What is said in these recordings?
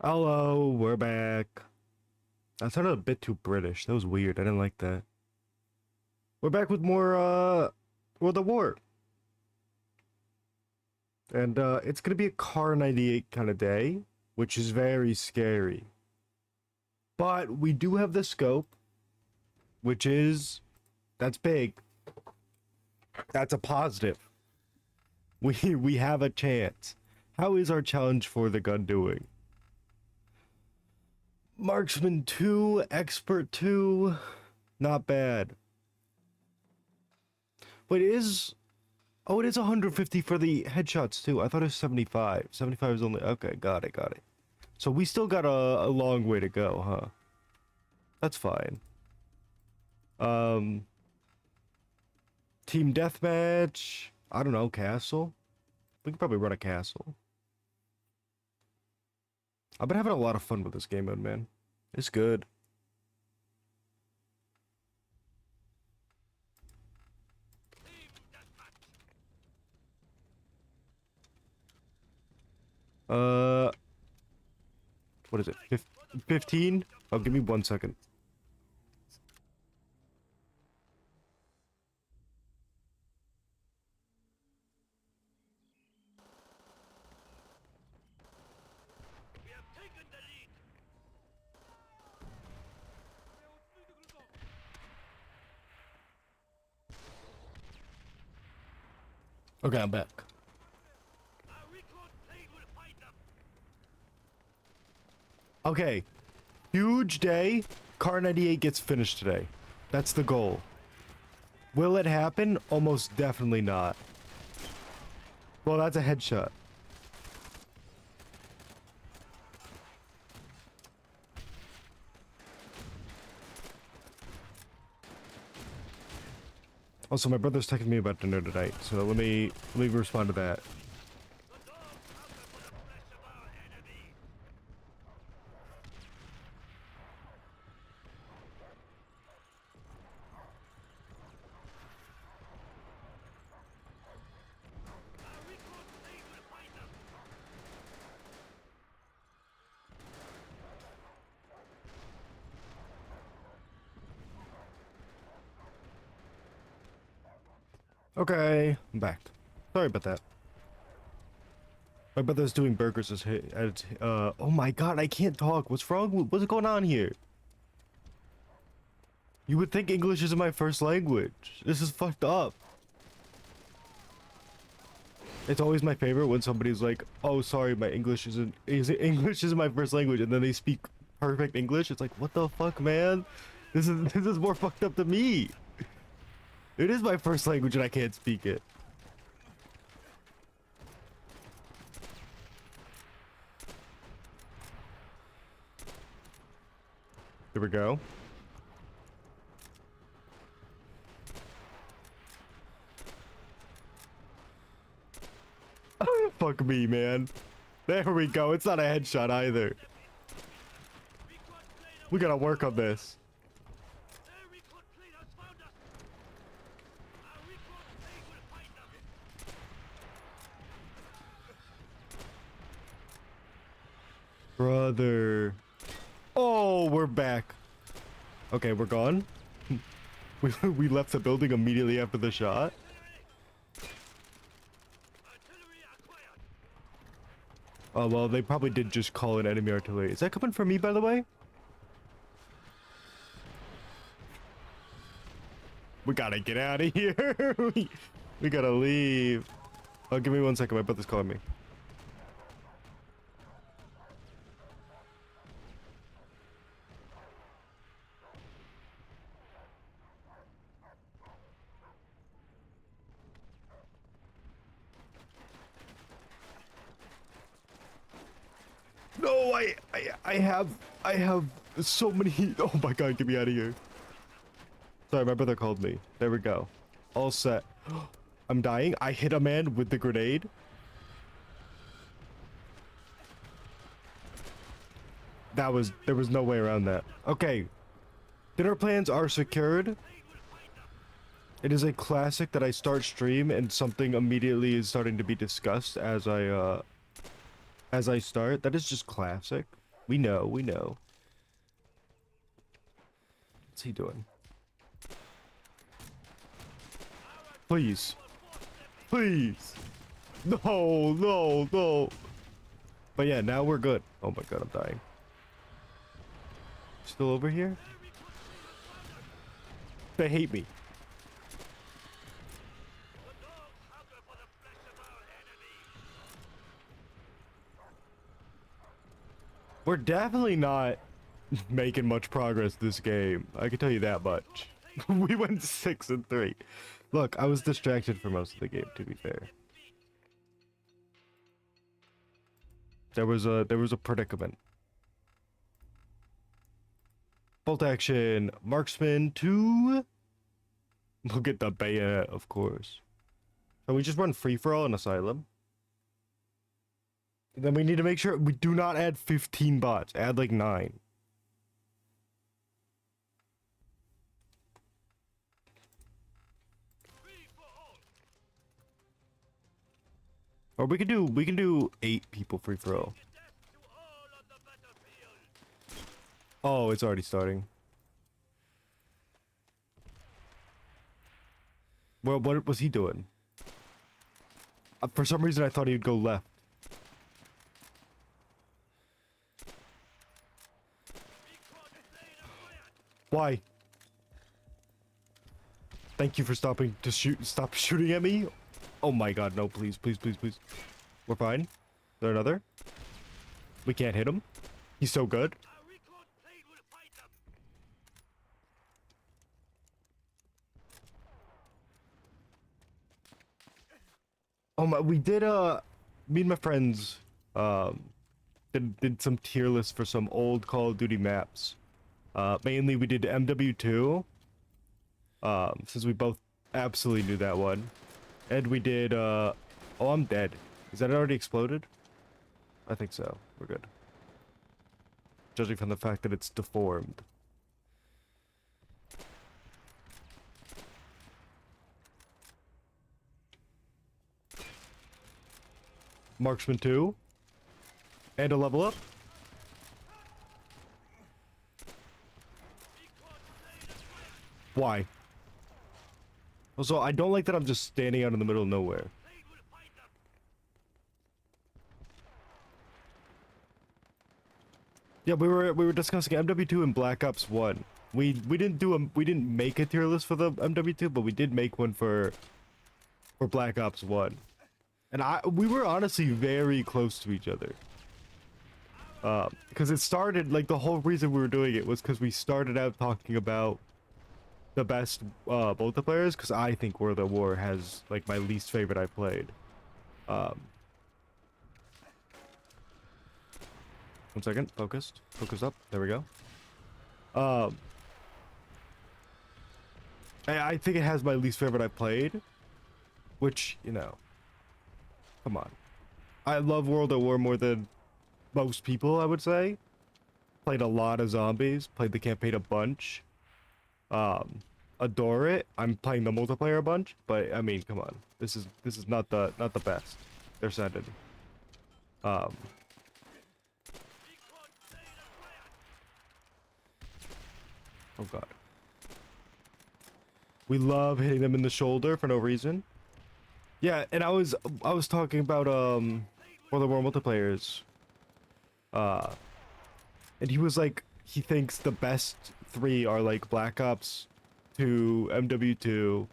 Hello, we're back. That sounded a bit too British. That was weird. I didn't like that. We're back with more, World of War. And, it's gonna be a Kar98 kind of day, which is very scary. But we do have the scope, which is, that's big. That's a positive. We have a chance. How is our challenge for the gun doing? Marksman 2, Expert 2, not bad. But it is... Oh, it is 150 for the headshots too. I thought it was 75. 75 is only... Okay, got it. So we still got a long way to go, huh? That's fine. Team Deathmatch. I don't know, Castle. We can probably run a castle. I've been having a lot of fun with this game mode, man. It's good. What is it? 15? Oh, give me 1 second. Okay, I'm back. Okay. Huge day. Kar98 gets finished today. That's the goal. Will it happen? Almost definitely not. Well, that's a headshot. Also, my brother's texting me about dinner tonight, so let me respond to that. Okay, I'm back. Sorry about that. My brother's doing burgers oh my god, I can't talk. What's wrong? What's going on here? You would think English isn't my first language. This is fucked up. It's always my favorite when somebody's like, "Oh, sorry, my English English isn't my first language," and then they speak perfect English. It's like, what the fuck, man? This is more fucked up than me. It is my first language and I can't speak it. Here we go. Fuck me, man. There we go. It's not a headshot either. We gotta work on this. Brother. Oh, we're back. Okay, we're gone. We left the building immediately after the shot. Oh, well, they probably did just call in enemy artillery. Is that coming from me, by the way? We gotta get out of here. we gotta leave. Oh, give me 1 second. My brother's calling me. No, I have so many. Oh my god, get me out of here. Sorry, my brother called me. There we go. All set. I'm dying. I hit a man with the grenade. There was no way around that. Okay. Dinner plans are secured. It is a classic that I start stream and something immediately is starting to be discussed as I start. That is just classic. We know, we know. What's he doing? Please. Please. No, no, no. But yeah, now we're good. Oh my god, I'm dying. Still over here? They hate me. We're definitely not making much progress this game. I can tell you that much. We went 6-3. Look, I was distracted for most of the game, to be fair. There was a predicament. Bolt action, marksman 2. We'll get the bayonet, of course. So we just run free for all in asylum. Then we need to make sure we do not add 15 bots. Add like 9. Or we can do 8 people free for all. Oh, it's already starting. Well, what was he doing? For some reason, I thought he'd go left. Why? Thank you for stopping to shoot. Stop shooting at me. Oh my god, no, please, please, please, please. We're fine. Is there another? We can't hit him. He's so good. Oh my, we did, me and my friends, did some tier lists for some old Call of Duty maps. Mainly we did MW2, since we both absolutely knew that one. And we did, oh, I'm dead. Is that already exploded? I think so. We're good. Judging from the fact that it's deformed. Marksman 2. And a level up. Why? Also, I don't like that I'm just standing out in the middle of nowhere. Yeah, we were discussing MW2 and Black Ops 1. We didn't make a tier list for the MW2, but we did make one for Black Ops 1. And we were honestly very close to each other. Because it started, like, the whole reason we were doing it was because we started out talking about the best multiplayers, because I think World at War has, like, my least favorite I played. 1 second, focused. Focus up. There we go. I think it has my least favorite I played, which, you know, come on. I love World at War more than most people, I would say. Played a lot of zombies, played the campaign a bunch. Adore it. I'm playing the multiplayer a bunch, but I mean, come on. This is not the best. They're sending. Oh god. We love hitting them in the shoulder for no reason. Yeah, and I was talking about World at War multiplayers. And he was like, he thinks the best 3 are like Black Ops 2, MW2,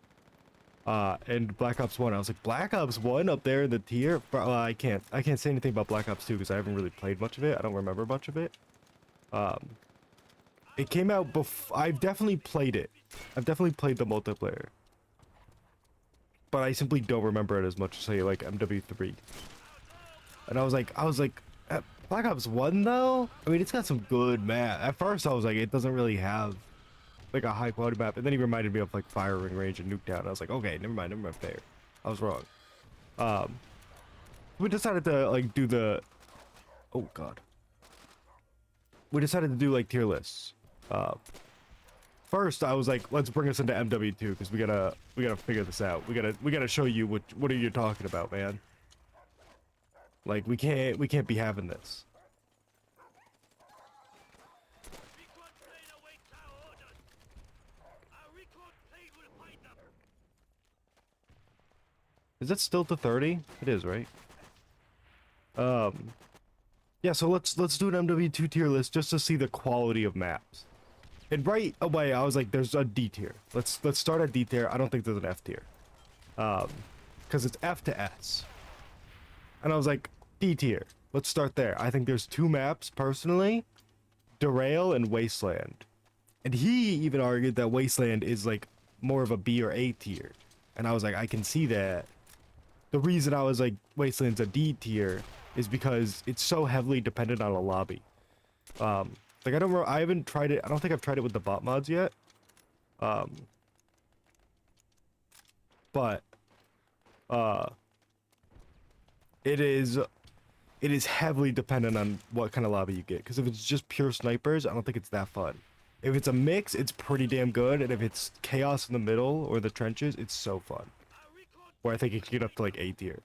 and Black Ops 1. I was like, Black Ops 1 up there in the tier? I can't say anything about Black Ops 2 because I haven't really played much of it. I don't remember much of it. It came out before. I've definitely played it. I've definitely played the multiplayer. But I simply don't remember it as much as, say, like, MW3. And I was like, Black Ops 1 though? I mean, it's got some good map. At first I was like, it doesn't really have like a high quality map. And then he reminded me of like Firing Range and Nuketown. I was like, okay, never mind there. I was wrong. We decided to like do the, oh god. We decided to do like tier lists. First I was like, let's bring us into MW2 because we gotta figure this out. We gotta show you what are you talking about, man. Like, we can't be having this. Is that still to 30? It is, right? Yeah, so let's do an MW2 tier list just to see the quality of maps. And right away, I was like, there's a D tier. Let's start at D tier. I don't think there's an F tier. Because it's F to S. And I was like, D tier. Let's start there. I think there's 2 maps, personally. Derail and Wasteland. And he even argued that Wasteland is like more of a B or A tier. And I was like, I can see that. The reason I was like, Wasteland's a D tier is because it's so heavily dependent on a lobby. Like I haven't tried it. I don't think I've tried it with the bot mods yet. But it is heavily dependent on what kind of lobby you get. Because if it's just pure snipers, I don't think it's that fun. If it's a mix, it's pretty damn good. And if it's chaos in the middle or the trenches, it's so fun. Where I think it can get up to like A tier.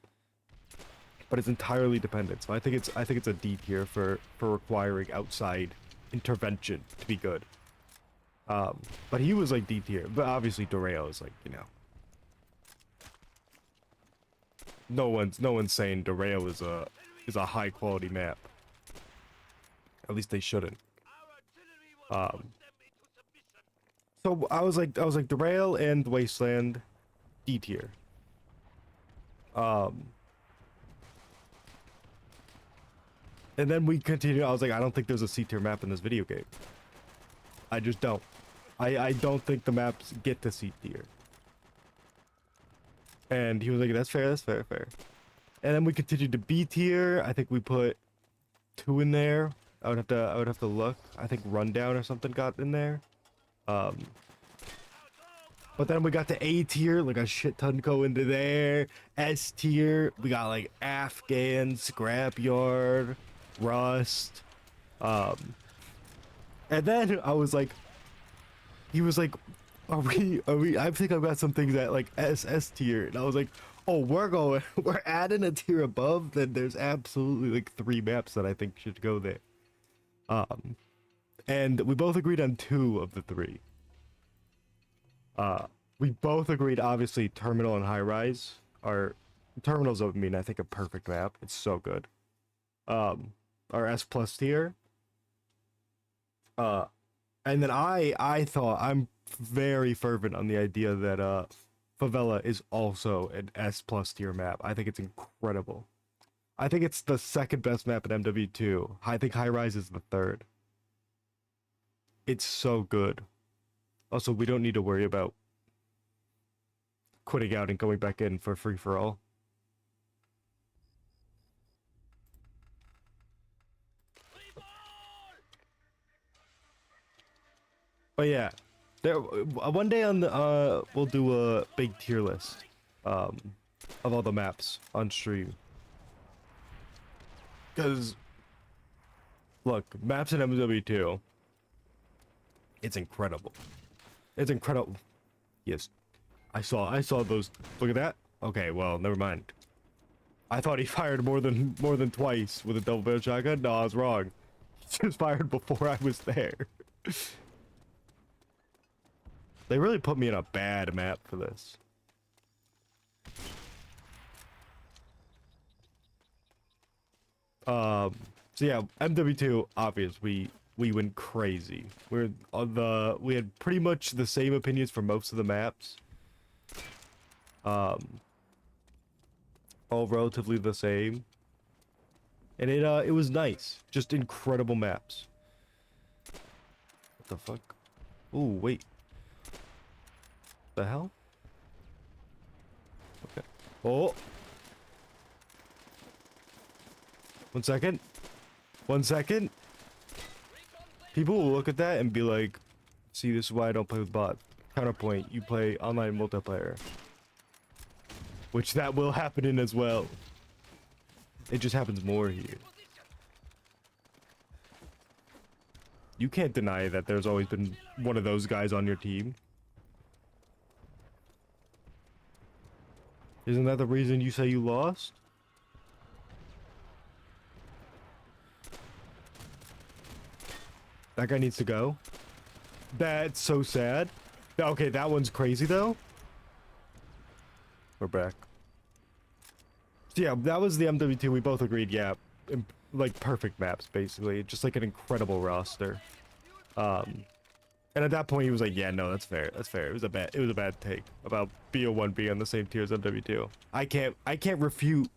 But it's entirely dependent. So I think it's a D tier for requiring outside intervention to be good. But he was like D tier. But obviously Derail is like, you know. No one's saying Derail is a high quality map. At least they shouldn't. So I was like Derail and Wasteland D tier. And then we continued. I was like, I don't think there's a C tier map in this video game. I just don't. I don't think the maps get to C tier. And he was like, that's fair, fair. And then we continued to B tier. I think we put 2 in there. I would have to look. I think Rundown or something got in there. But then we got to A tier, like a shit ton go into there. S tier, we got like Afghan, Scrapyard, Rust. And then I was like, he was like, are we, I think I've got some things at like S tier. And I was like, oh, we're adding a tier above, then there's absolutely like 3 maps that I think should go there. And we both agreed on 2 of the 3. We both agreed, obviously, Terminal and High Rise are Terminals. I mean, I think a perfect map. It's so good. Our S plus tier. And then I thought, I'm very fervent on the idea that Favela is also an S plus tier map. I think it's incredible. I think it's the 2nd best map in MW2. I think High Rise is the 3rd. It's so good. Also, we don't need to worry about quitting out and going back in for free for all. But yeah, there one day on the we'll do a big tier list of all the maps on stream. Cause look, maps in MW2, it's incredible. It's incredible. Yes. I saw those. Look at that. Okay, well, never mind. I thought he fired more than twice with a double barrel shotgun. No, I was wrong. He just fired before I was there. They really put me in a bad map for this. So yeah, MW2, obvious. We went crazy. We had pretty much the same opinions for most of the maps. All relatively the same. And it was nice. Just incredible maps. What the fuck? Ooh, wait. The hell? Okay. Oh. 1 second. 1 second. People will look at that and be like, see, this is why I don't play with bots. Counterpoint, you play online multiplayer. Which that will happen in as well. It just happens more here. You can't deny that there's always been one of those guys on your team. Isn't that the reason you say you lost? That guy needs to go. That's so sad. Okay, that one's crazy though. We're back. Yeah, that was the MW2. We both agreed, yeah, like perfect maps, basically. Just like an incredible roster. Um, and at that point, he was like, "Yeah, no, that's fair. That's fair. It was a bad take about BO1 being on the same tier as MW2. I can't refute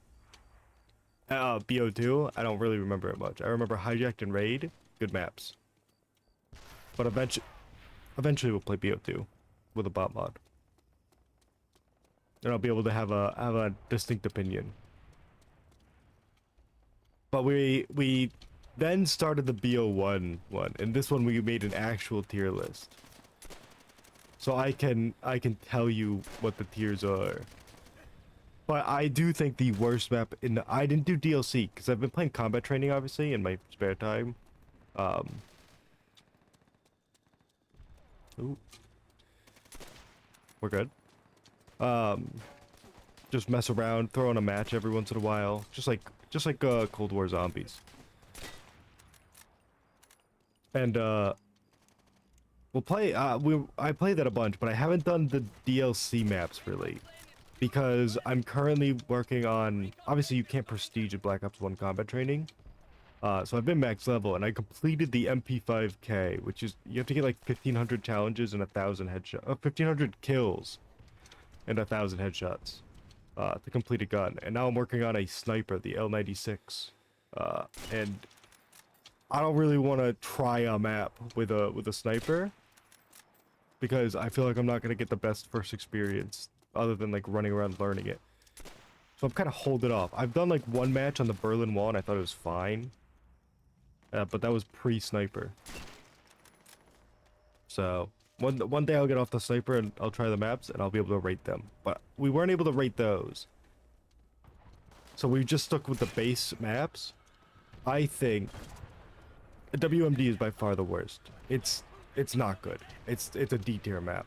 BO2. I don't really remember it much. I remember Hijacked and Raid, good maps. But eventually we'll play BO2 with a bot mod, and I'll be able to have a distinct opinion. But we then started the BO1 one, and this one we made an actual tier list. So I can tell you what the tiers are. But I do think the worst map in the, I didn't do DLC because I've been playing combat training obviously in my spare time. Ooh, we're good. Just mess around, throw on a match every once in a while, just like Cold War Zombies. And we'll play. I play that a bunch, but I haven't done the DLC maps really, because I'm currently working on. Obviously, you can't prestige at Black Ops 1 combat training. So I've been max level, and I completed the MP5K, which is you have to get like 1,500 challenges and 1,000 headshots, 1,500 kills, and 1,000 headshots, to complete a gun. And now I'm working on a sniper, the L96, and I don't really want to try a map with a sniper because I feel like I'm not gonna get the best first experience other than like running around learning it. So I'm kind of holding off. I've done like one match on the Berlin Wall and I thought it was fine, but that was pre-sniper. So one day I'll get off the sniper and I'll try the maps and I'll be able to rate them. But we weren't able to rate those, so we just stuck with the base maps. I think WMD is by far the worst. It's not good. It's a D tier map.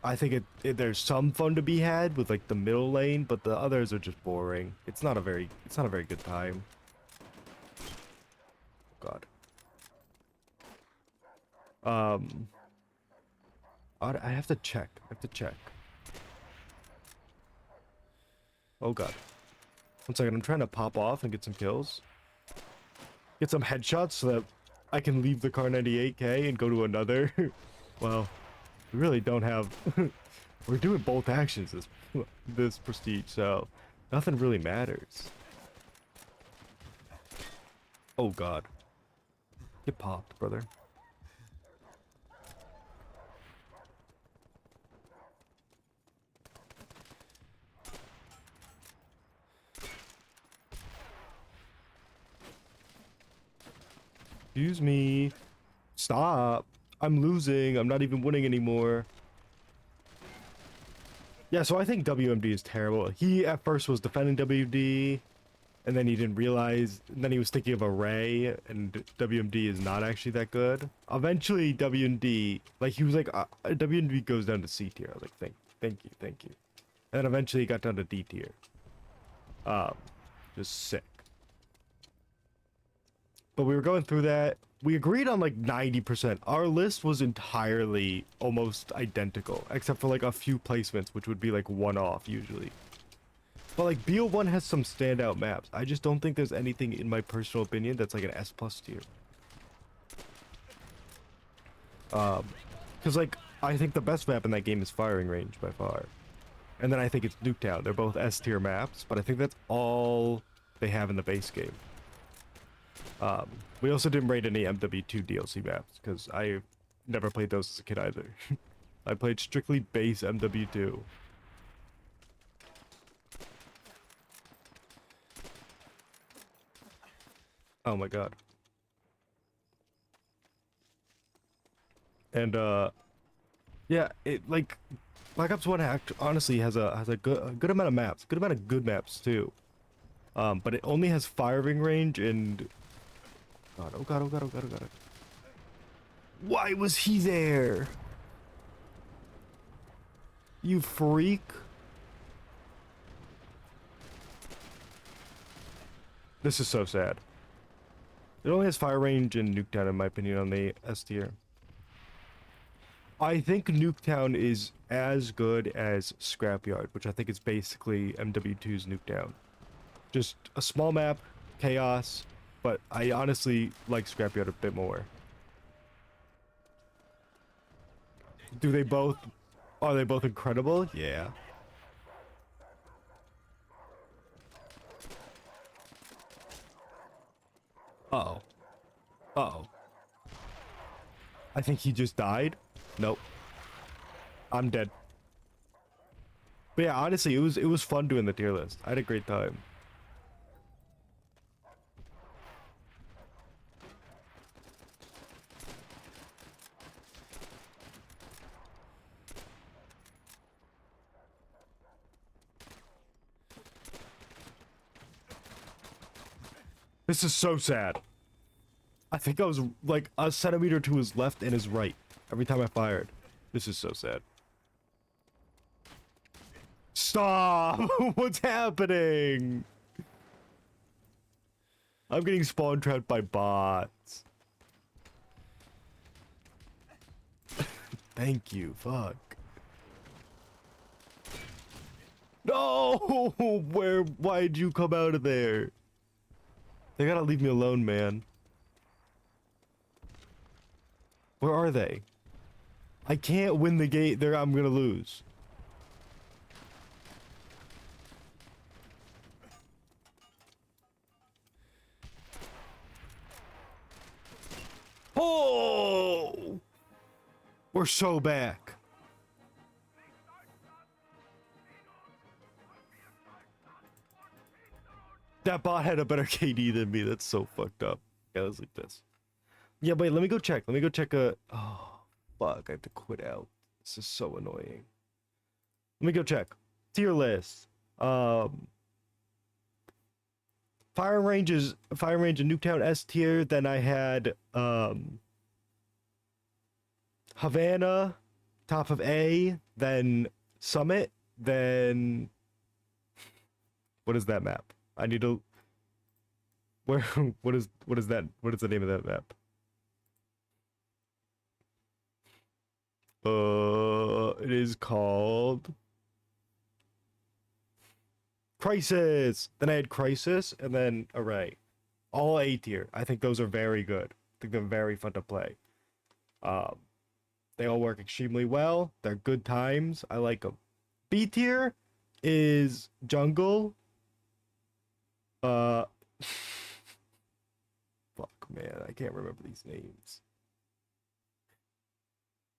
I think there's some fun to be had with like the middle lane, but the others are just boring. It's not a very good time. God. I have to check. Oh god. One second, I'm trying to pop off and get some kills. Get some headshots so that I can leave the Kar98K and go to another. Well, we really don't have... We're doing both actions this prestige, so nothing really matters. Oh god. Get popped, brother. Excuse me. Stop. I'm losing. I'm not even winning anymore. Yeah, so I think WMD is terrible. He at first was defending WMD, and then he didn't realize, and then he was thinking of Array, and WMD is not actually that good. Eventually, WMD, like he was like, WMD goes down to C tier. I was like, thank you. And then eventually he got down to D tier. Just sick. But we were going through that. We agreed on like 90%. Our list was entirely almost identical, except for like a few placements, which would be like one off usually. But like BO1 has some standout maps. I just don't think there's anything in my personal opinion that's like an S+ tier. Because like I think the best map in that game is Firing Range by far. And then I think it's Nuketown. They're both S tier maps, but I think that's all they have in the base game. We also didn't rate any MW2 DLC maps because I never played those as a kid either. I played strictly base MW2. Oh my god. And yeah, it like Black Ops 1 honestly has a good amount of maps, good amount of good maps too. But it only has Firing Range and oh god. Why was he there? You freak. This is so sad. It only has Fire Range and Nuketown in my opinion on the S tier. I think Nuketown is as good as Scrapyard, which I think is basically MW2's Nuketown. Just a small map, chaos, but I honestly like Scrapyard a bit more. Do they both... Are they both incredible? Yeah. Uh-oh. Uh-oh. I think he just died. Nope. I'm dead. But yeah, honestly, it was fun doing the tier list. I had a great time. This is so sad. I think I was like a centimeter to his left and his right every time I fired. This is so sad. Stop! What's happening? I'm getting spawn trapped by bots. Thank you. Fuck. No! Why'd you come out of there? They gotta leave me alone, man. Where are they? I can't win the gate. There, I'm gonna lose. Oh! We're so back. That bot had a better KD than me. That's so fucked up. Yeah, let's like this. Yeah, wait, let me go check. Let me go check oh, fuck. I have to quit out. This is so annoying. Let me go check. Tier list. Fire range and Nuketown S tier. Then I had Havana, top of A, then Summit, then what is that map? I need to where what is that? What is the name of that map? It is called Crisis. Then I had Crisis and then Array. All A tier. I think those are very good. I think they're very fun to play. They all work extremely well. They're good times. I like them. B tier is Jungle. Fuck, man. I can't remember these names.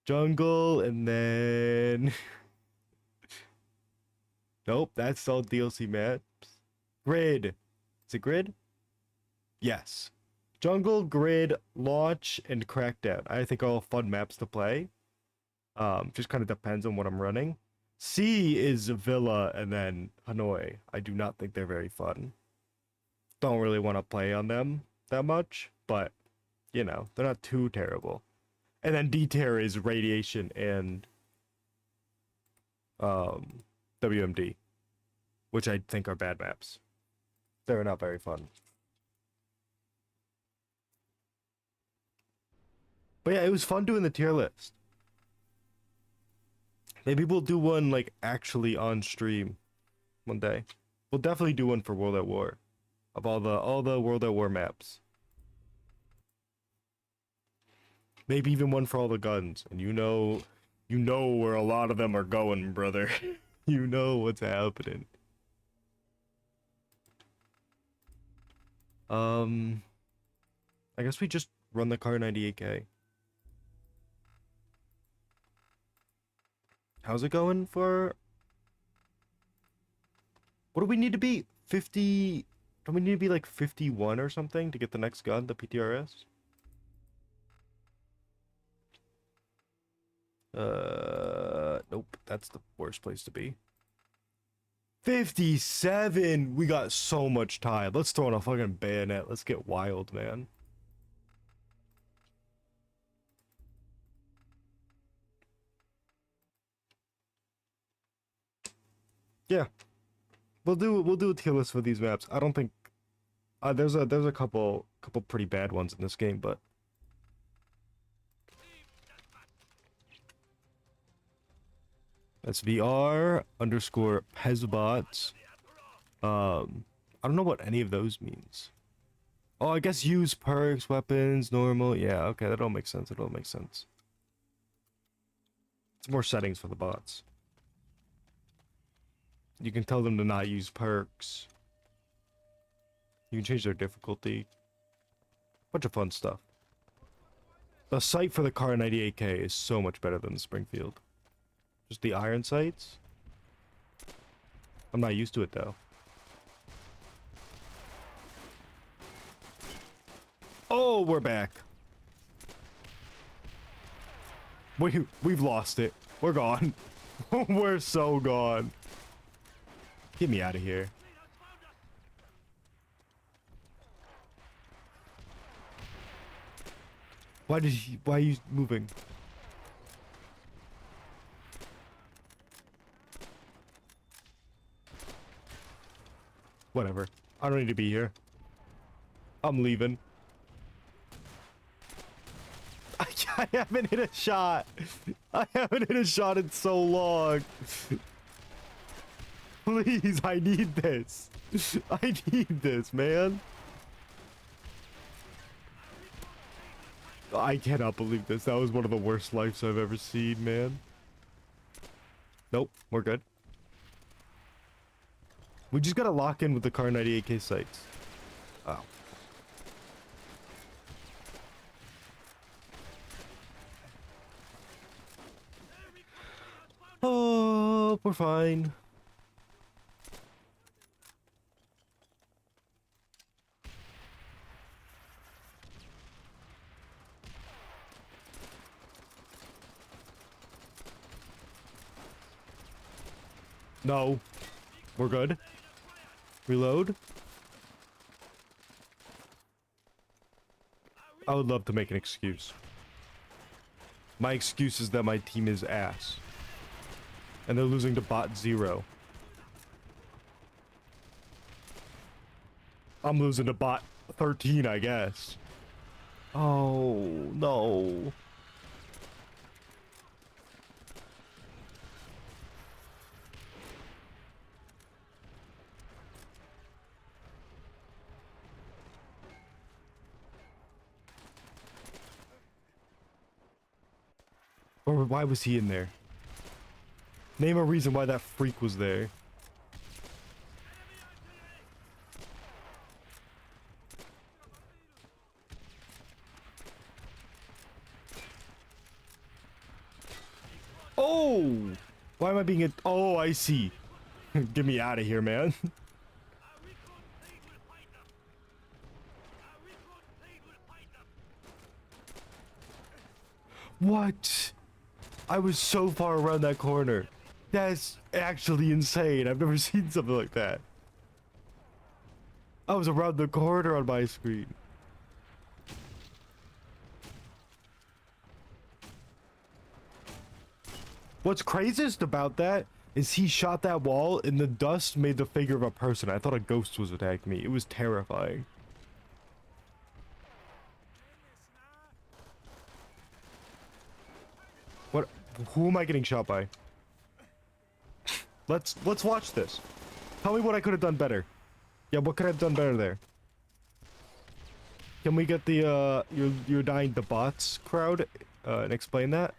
Jungle, and then... Nope, that's all DLC maps. Grid. Is it Grid? Yes. Jungle, Grid, Launch, and Crackdown. I think are all fun maps to play. Just kind of depends on what I'm running. C is Villa, and then Hanoi. I do not think they're very fun. Don't really want to play on them that much, but, you know, they're not too terrible. And then D tier is Radiation and WMD, which I think are bad maps. They're not very fun. But yeah, it was fun doing the tier list. Maybe we'll do one like actually on stream one day. We'll definitely do one for World at War of all the World at War maps. Maybe even one for all the guns. And you know where a lot of them are going, brother. You know what's happening. I guess we just run the Kar98K. How's it going for... What do we need to be? 50... Don't we need to be like 51 or something to get the next gun, the PTRS? Nope, that's the worst place to be. 57! We got so much time. Let's throw in a fucking bayonet. Let's get wild, man. Yeah. We'll do a tier list for these maps. I don't think there's a couple pretty bad ones in this game, but That's VR underscore Pezbots. I don't know what any of those means. Oh, I guess use perks, weapons, normal. Yeah, okay, that all makes sense. It all makes sense. It's more settings for the bots. You can tell them to not use perks. You can change their difficulty. Bunch of fun stuff. The sight for the Kar98K is so much better than the Springfield. Just the iron sights. I'm not used to it though. Oh, we're back. We've lost it. We're gone. We're so gone. Get me out of here. Why are you moving? Whatever. I don't need to be here. I'm leaving. I haven't hit a shot. I haven't hit a shot in so long. Please, I need this. I need this, man. I cannot believe this. That was one of the worst lives I've ever seen, man. Nope, we're good. We just gotta lock in with the Kar98K sights. Oh. Oh, we're fine. No. We're good. Reload. I would love to make an excuse. My excuse is that my team is ass. And they're losing to bot 0. I'm losing to bot 13, I guess. Oh, no. Or why was he in there? Name a reason why that freak was there. Oh! Why am I being oh, I see. Get me out of here, man. What? I was so far around that corner. That's actually insane. I've never seen something like that. I was around the corner on my screen. What's craziest about that is he shot that wall and the dust made the figure of a person. I thought a ghost was attacking me. It was terrifying. What? Who am I getting shot by? Let's watch this. Tell me what I could have done better. Yeah, what could I have done better there? Can we get the you're dying the bots crowd and explain that?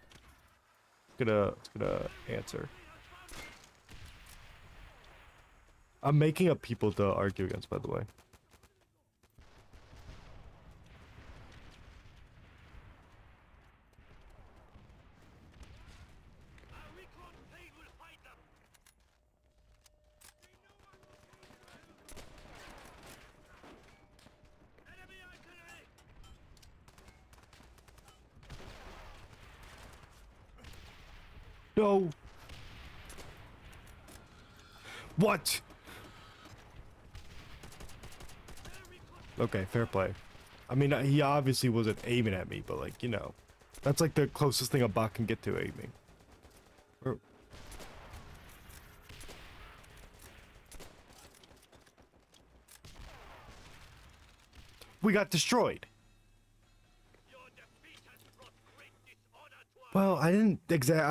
It's gonna answer. I'm making up people to argue against, by the way. No. What? Okay, fair play. I mean, he obviously wasn't aiming at me, but like, you know, that's like the closest thing a bot can get to aiming. We got destroyed. Well, I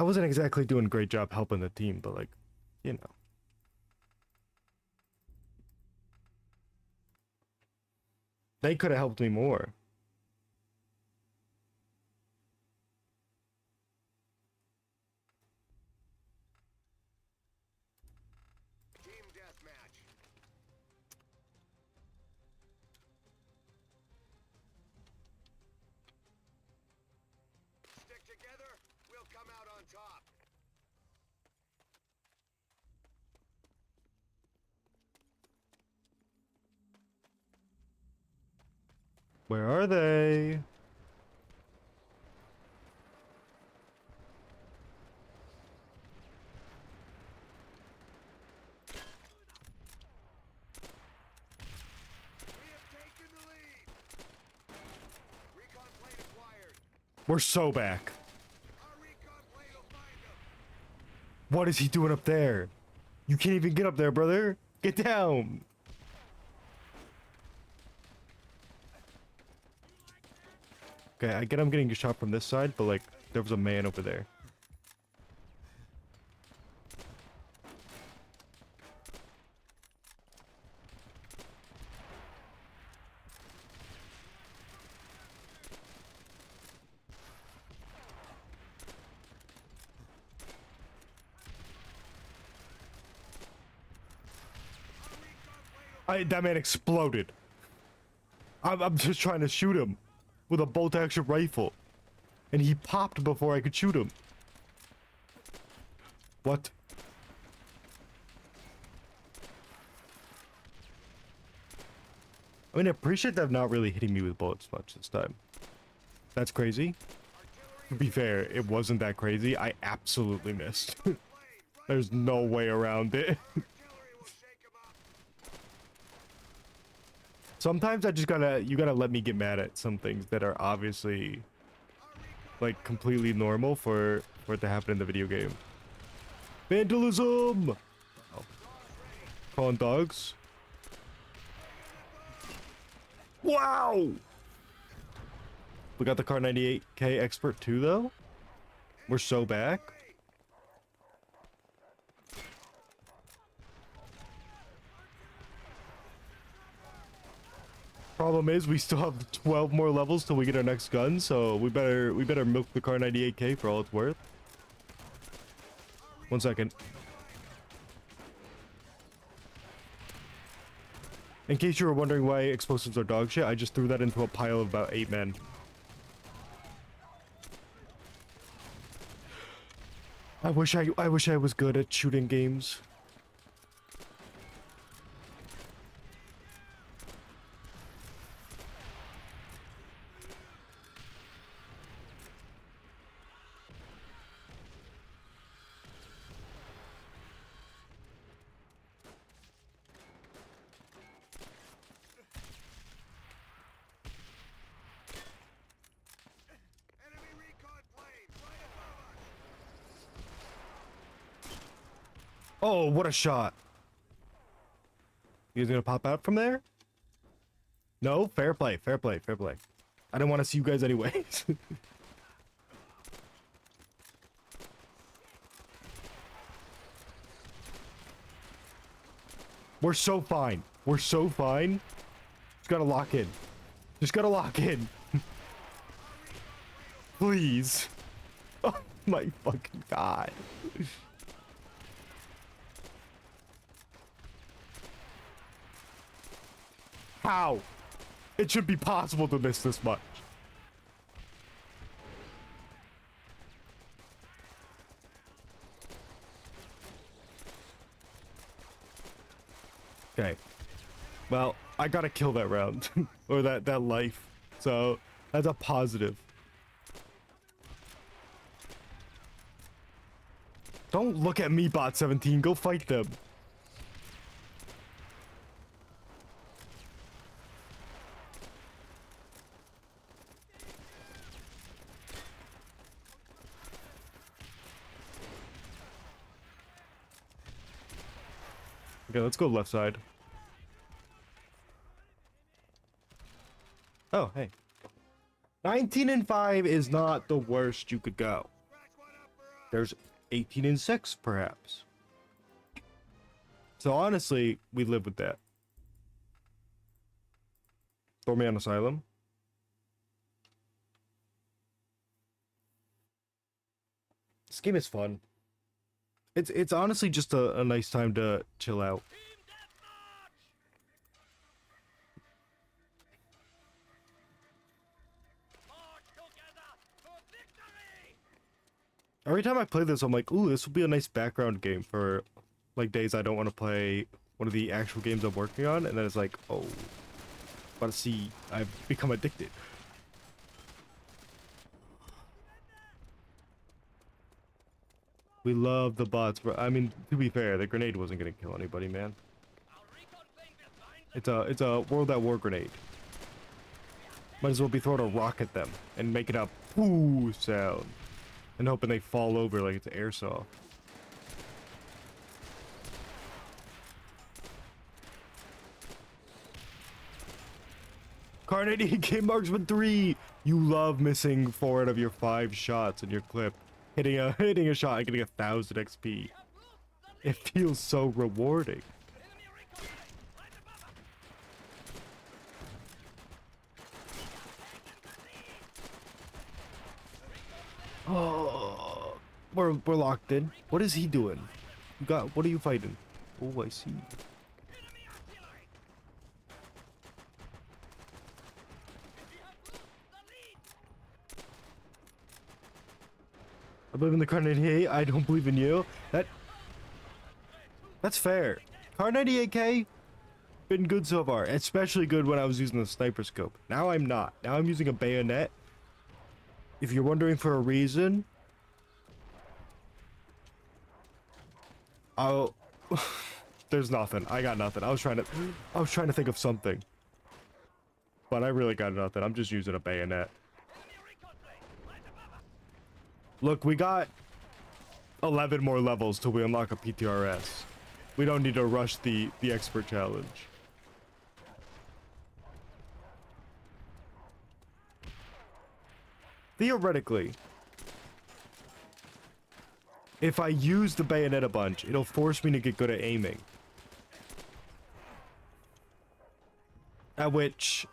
wasn't exactly doing a great job helping the team, but like, you know. They could have helped me more. Team deathmatch. Stick together, we'll come out on top. Where are they? We have taken the lead. Recon plane acquired. We're so back. Our recon plane will find them. What is he doing up there? You can't even get up there, brother. Get down. Okay, I get I'm getting a shot from this side, but like, there was a man over there. That man exploded. I'm just trying to shoot him with a bolt action rifle. And he popped before I could shoot him. What? I mean, I appreciate them not really hitting me with bullets much this time. That's crazy. To be fair, it wasn't that crazy. I absolutely missed. There's no way around it. Artillery will shake them up. Sometimes you gotta let me get mad at some things that are obviously like completely normal for it to happen in the video game. Vandalism! Oh. Calling dogs. Wow! We got the Kar98K expert too, though. We're so back. Problem is, we still have 12 more levels till we get our next gun, so we better milk the Kar98K for all it's worth. 1 second. In case you were wondering why explosives are dog shit, I just threw that into a pile of about 8 men. I wish I was good at shooting games. Enemy recon plane right above us. Oh, what a shot. You guys gonna pop out from there? No? Fair play, fair play, fair play. I didn't want to see you guys anyways. We're so fine. We're so fine. Just gotta lock in. Just gotta lock in. Please. Oh my fucking god. How? It should be possible to miss this much. Okay. Well, I gotta kill that round. Or that life. So, that's a positive. Don't look at me, bot 17. Go fight them. Okay, let's go left side. Oh, hey. 19 and 5 is not the worst you could go. There's 18 and 6, perhaps. So honestly, we live with that. Throw me on asylum. This game is fun. It's honestly just a nice time to chill out. Every time I play this, I'm like, ooh, this will be a nice background game for like days I don't want to play one of the actual games I'm working on, and then it's like, oh, about to see, I've become addicted. We love the bots, but I mean, to be fair, the grenade wasn't gonna kill anybody, man. It's a World at War grenade. Might as well be throwing a rock at them and making a poo sound and hoping they fall over like it's airsoft. Kar98K Marksman 3! You love missing 4 out of your 5 shots in your clip. Hitting a shot and getting 1000 XP. It feels so rewarding. Oh, we're locked in. What is he doing? What are you fighting? Oh, I see. I believe in the Kar98K. I don't believe in you. That's fair. Kar98K been good so far, especially good when I was using the sniper scope. Now I'm not. Now I'm using a bayonet. If you're wondering for a reason, oh, there's nothing. I got nothing. I was trying to think of something, but I really got nothing. I'm just using a bayonet. Look, we got 11 more levels till we unlock a PTRS. We don't need to rush the expert challenge. Theoretically, if I use the bayonet a bunch, it'll force me to get good at aiming. At which,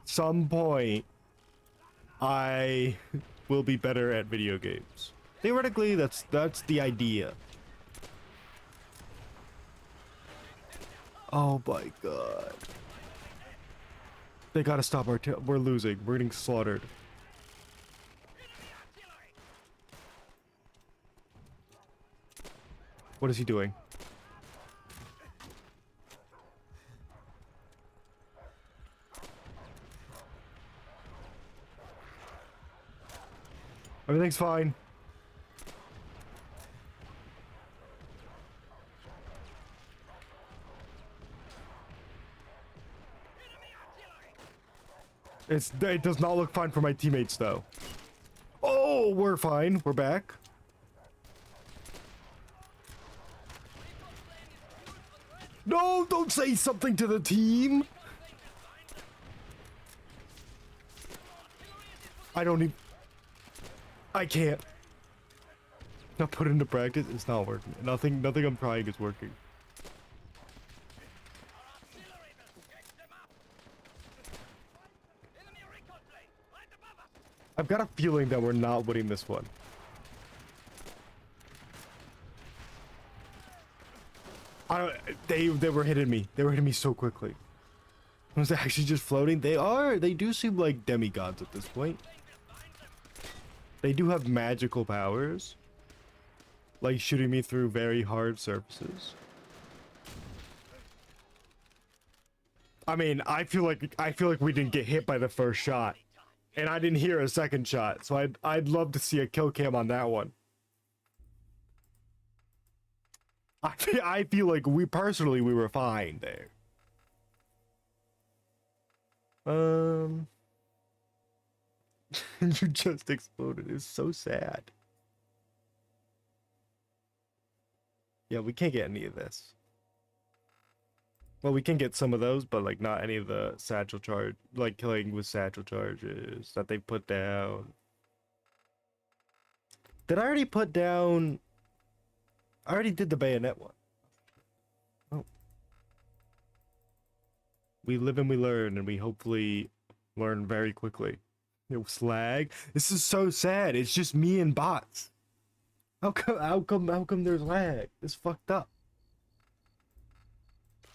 some point, I will be better at video games. Theoretically, that's the idea. Oh my god. They gotta stop we're losing. We're getting slaughtered. What is he doing? Everything's fine. It does not look fine for my teammates though. Oh, we're fine. We're back. No, don't say something to the team. I don't even... I can't. Not put into practice. It's not working. Nothing I'm trying is working. I've got a feeling that we're not winning this one. They were hitting me. They were hitting me so quickly. I was actually just floating. They do seem like demigods at this point. They do have magical powers. Like shooting me through very hard surfaces. I mean, I feel like we didn't get hit by the first shot. And I didn't hear a second shot. So I'd love to see a kill cam on that one. I feel like we were fine there. You just exploded. It's so sad. Yeah, we can't get any of this. Well, we can get some of those, but like not any of the satchel charge, like killing with satchel charges that they put down. Did I already put down? I already did the bayonet one. Oh. We live and we learn, and we hopefully learn very quickly. It was lag. This is so sad. It's just me and bots. How come there's lag? It's fucked up.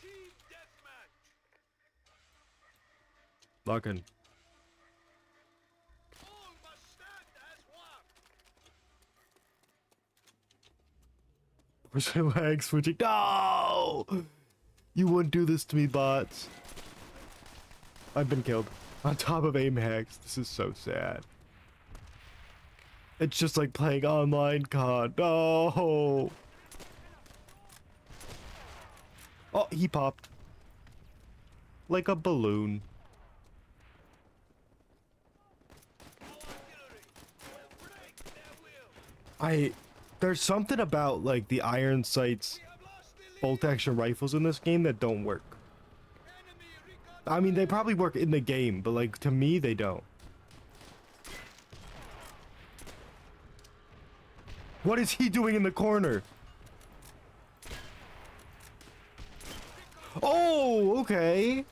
Team deathmatch. Lock in. All must stand as one. Where's my lag switching? No! You wouldn't do this to me, bots. I've been killed. On top of aim hacks. This is so sad. It's just like playing online COD. No! Oh, he popped. Like a balloon. There's something about like the iron sights bolt action rifles in this game that don't work. I mean, they probably work in the game, but like to me they don't. What is he doing in the corner? Oh, okay.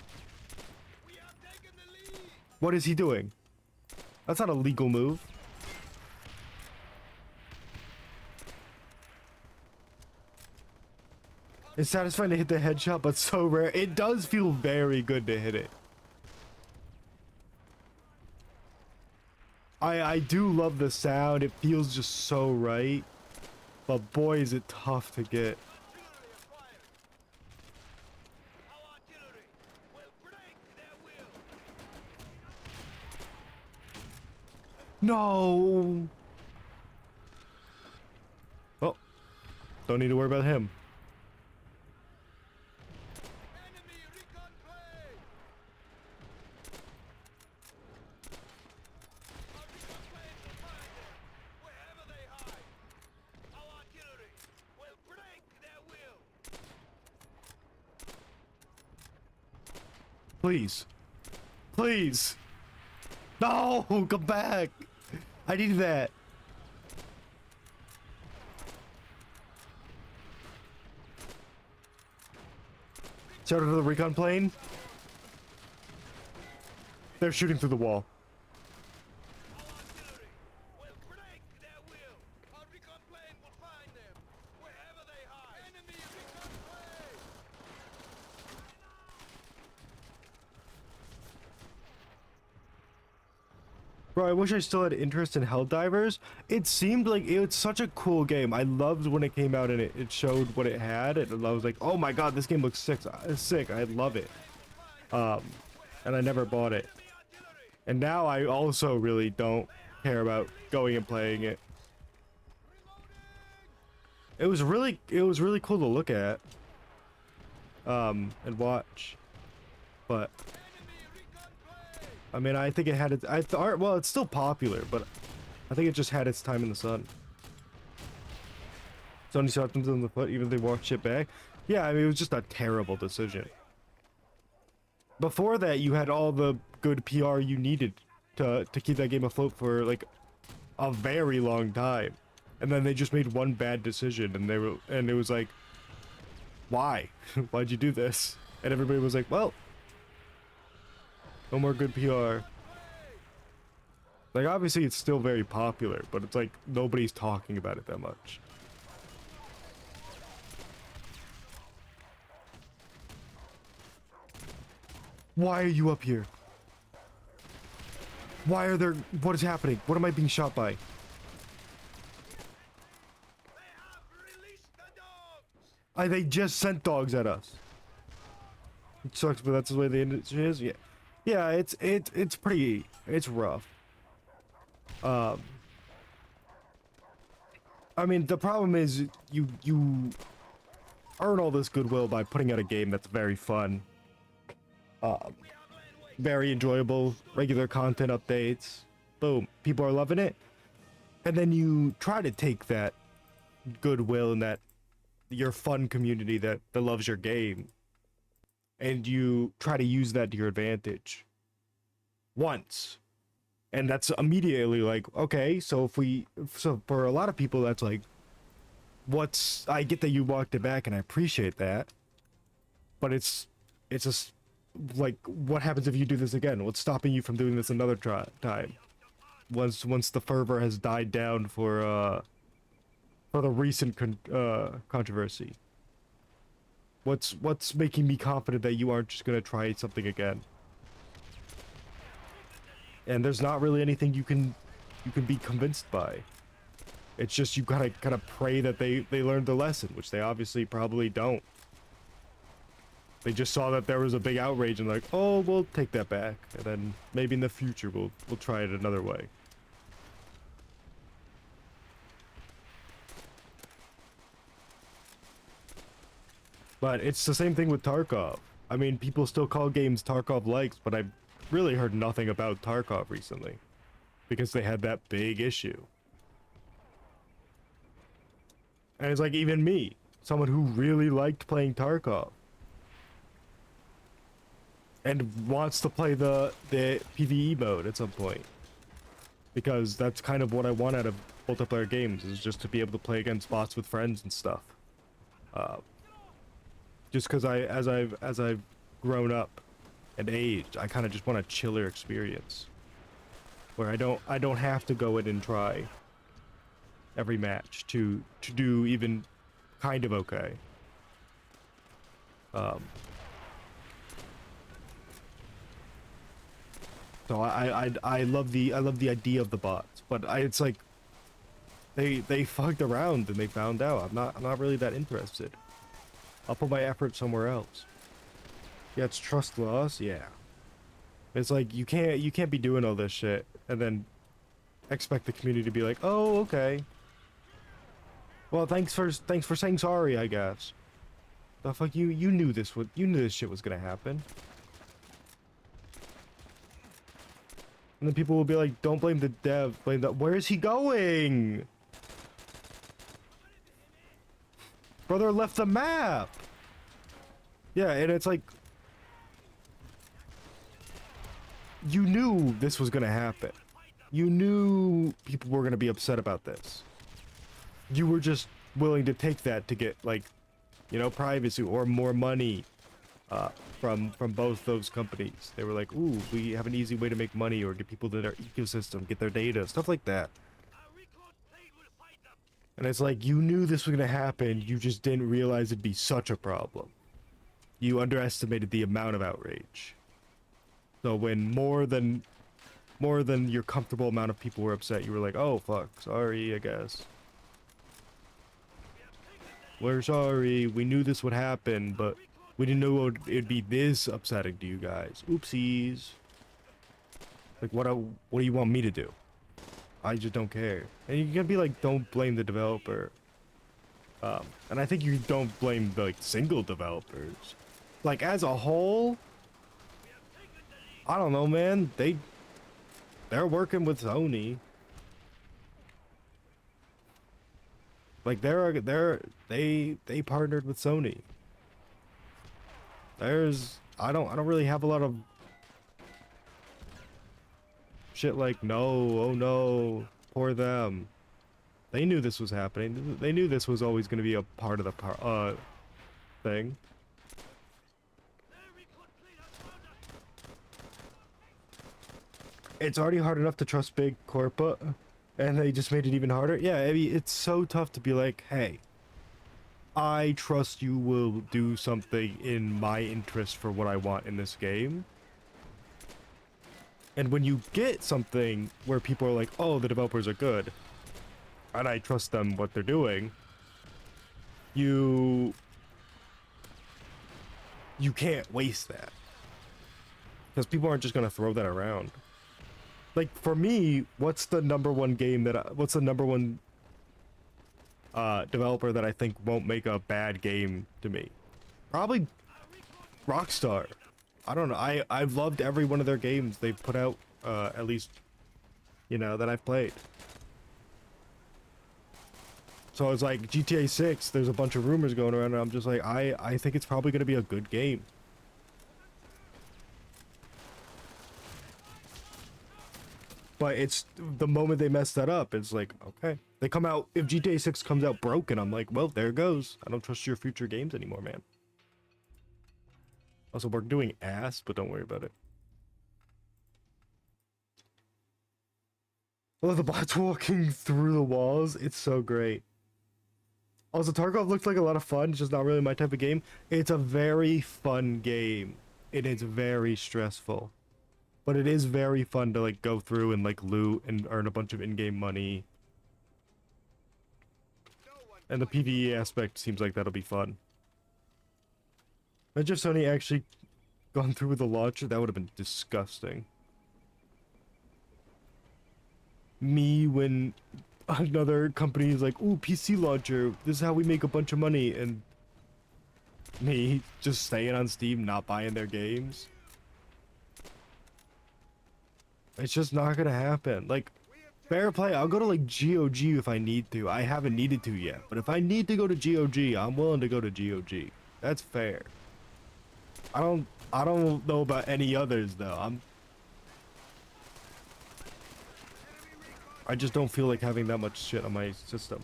What is he doing? That's not a legal move. It's satisfying to hit the headshot, but so rare. It does feel very good to hit it. I do love the sound. It feels just so right. But boy, is it tough to get. No. Oh, don't need to worry about him. Please. Please. No, come back. I need that. Shout out to the recon plane. They're shooting through the wall. Bro, I wish I still had interest in Helldivers. It seemed like it was such a cool game. I loved when it came out and it showed what it had. And I was like, oh my god, this game looks sick. Sick. I love it. And I never bought it. And now I also really don't care about going and playing it. It was really cool to look at. And watch. But I mean, I think it had its. Well, it's still popular, but I think it just had its time in the sun. Sony shot them in the foot, even if they walked shit back. Yeah, I mean, it was just a terrible decision. Before that, you had all the good PR you needed to keep that game afloat for like a very long time, and then they just made one bad decision, and it was like, why? Why'd you do this? And everybody was like, well. No more good PR. Like, obviously it's still very popular, but it's like nobody's talking about it that much. Why are you up here? Why are there... What is happening? What am I being shot by? They just sent dogs at us. It sucks, but that's the way the industry is. Yeah. Yeah, it's pretty, it's rough. I mean, the problem is you earn all this goodwill by putting out a game that's very fun, very enjoyable, regular content updates. Boom, people are loving it, and then you try to take that goodwill and that your fun community that loves your game, and you try to use that to your advantage. Once. And that's immediately like, okay, so so for a lot of people, that's like, I get that you walked it back and I appreciate that, but it's just like, what happens if you do this again? What's stopping you from doing this another time? Once the fervor has died down for the recent controversy. What's making me confident that you aren't just gonna try something again? And there's not really anything you can be convinced by. It's just you gotta kind of pray that they learned the lesson, which they obviously probably don't. They just saw that there was a big outrage and like, oh, we'll take that back, and then maybe in the future we'll try it another way. But it's the same thing with Tarkov. I mean, people still call games Tarkov likes, but I've really heard nothing about Tarkov recently because they had that big issue. And it's like, even me, someone who really liked playing Tarkov and wants to play the PvE mode at some point, because that's kind of what I want out of multiplayer games, is just to be able to play against bots with friends and stuff. Just because as I've grown up and aged, I kind of just want a chiller experience where I don't have to go in and try every match to do even kind of okay. So I love the idea of the bots, but it's like they fucked around and they found out. I'm not really that interested. I'll put my effort somewhere else. Yeah, it's trust loss. Yeah, it's like you can't be doing all this shit and then expect the community to be like, oh, okay. Well, thanks for saying sorry, I guess. The fuck, you knew this shit was gonna happen. And then people will be like, don't blame the dev, blame the— where is he going? Brother left the map. Yeah, and it's like, you knew this was gonna happen. You knew people were gonna be upset about this. You were just willing to take that to get, like, you know, privacy or more money from both those companies. They were like, ooh, we have an easy way to make money or get people to their ecosystem, get their data, stuff like that. And it's like, you knew this was gonna happen, you just didn't realize it'd be such a problem. You underestimated the amount of outrage. So when more than your comfortable amount of people were upset, you were like, oh fuck, sorry, I guess. We're sorry, we knew this would happen, but we didn't know it'd be this upsetting to you guys. Oopsies. Like, what do you want me to do? I just don't care. And you can be like, don't blame the developer. And I think you don't blame the, like, single developers. Like, as a whole, I don't know, man. They're working with Sony. Like, they partnered with Sony. I don't really have a lot of shit like, no, oh no, poor them. They knew this was happening. They knew this was always going to be a part of the thing. It's already hard enough to trust big corporate, and they just made it even harder. Yeah, I mean, it's so tough to be like, hey, I trust you will do something in my interest for what I want in this game. And when you get something where people are like, oh, the developers are good, and I trust them what they're doing, you can't waste that. Because people aren't just gonna throw that around. Like, for me, what's the number one developer that I think won't make a bad game to me? Probably Rockstar. I don't know. I've loved every one of their games they've put out, at least, you know, that I've played. So it's like GTA 6, there's a bunch of rumors going around, and I'm just like, I think it's probably going to be a good game. But it's the moment they mess that up, it's like, okay. They come out, if GTA 6 comes out broken, I'm like, well, there it goes. I don't trust your future games anymore, man. Also, we're doing ass, but don't worry about it. I love the bots walking through the walls. It's so great. Also, Tarkov looks like a lot of fun. It's just not really my type of game. It's a very fun game. It is very stressful. But it is very fun to like go through and like loot and earn a bunch of in-game money. And the PvE aspect seems like that'll be fun. Imagine if Sony actually gone through with the launcher. That would have been disgusting. Me when another company is like, ooh, PC launcher, this is how we make a bunch of money, and me just staying on Steam, not buying their games. It's just not gonna happen. Like, fair play, I'll go to like GOG if I need to. I haven't needed to yet, but if I need to go to GOG, I'm willing to go to GOG. That's fair. I don't know about any others though. I just don't feel like having that much shit on my system.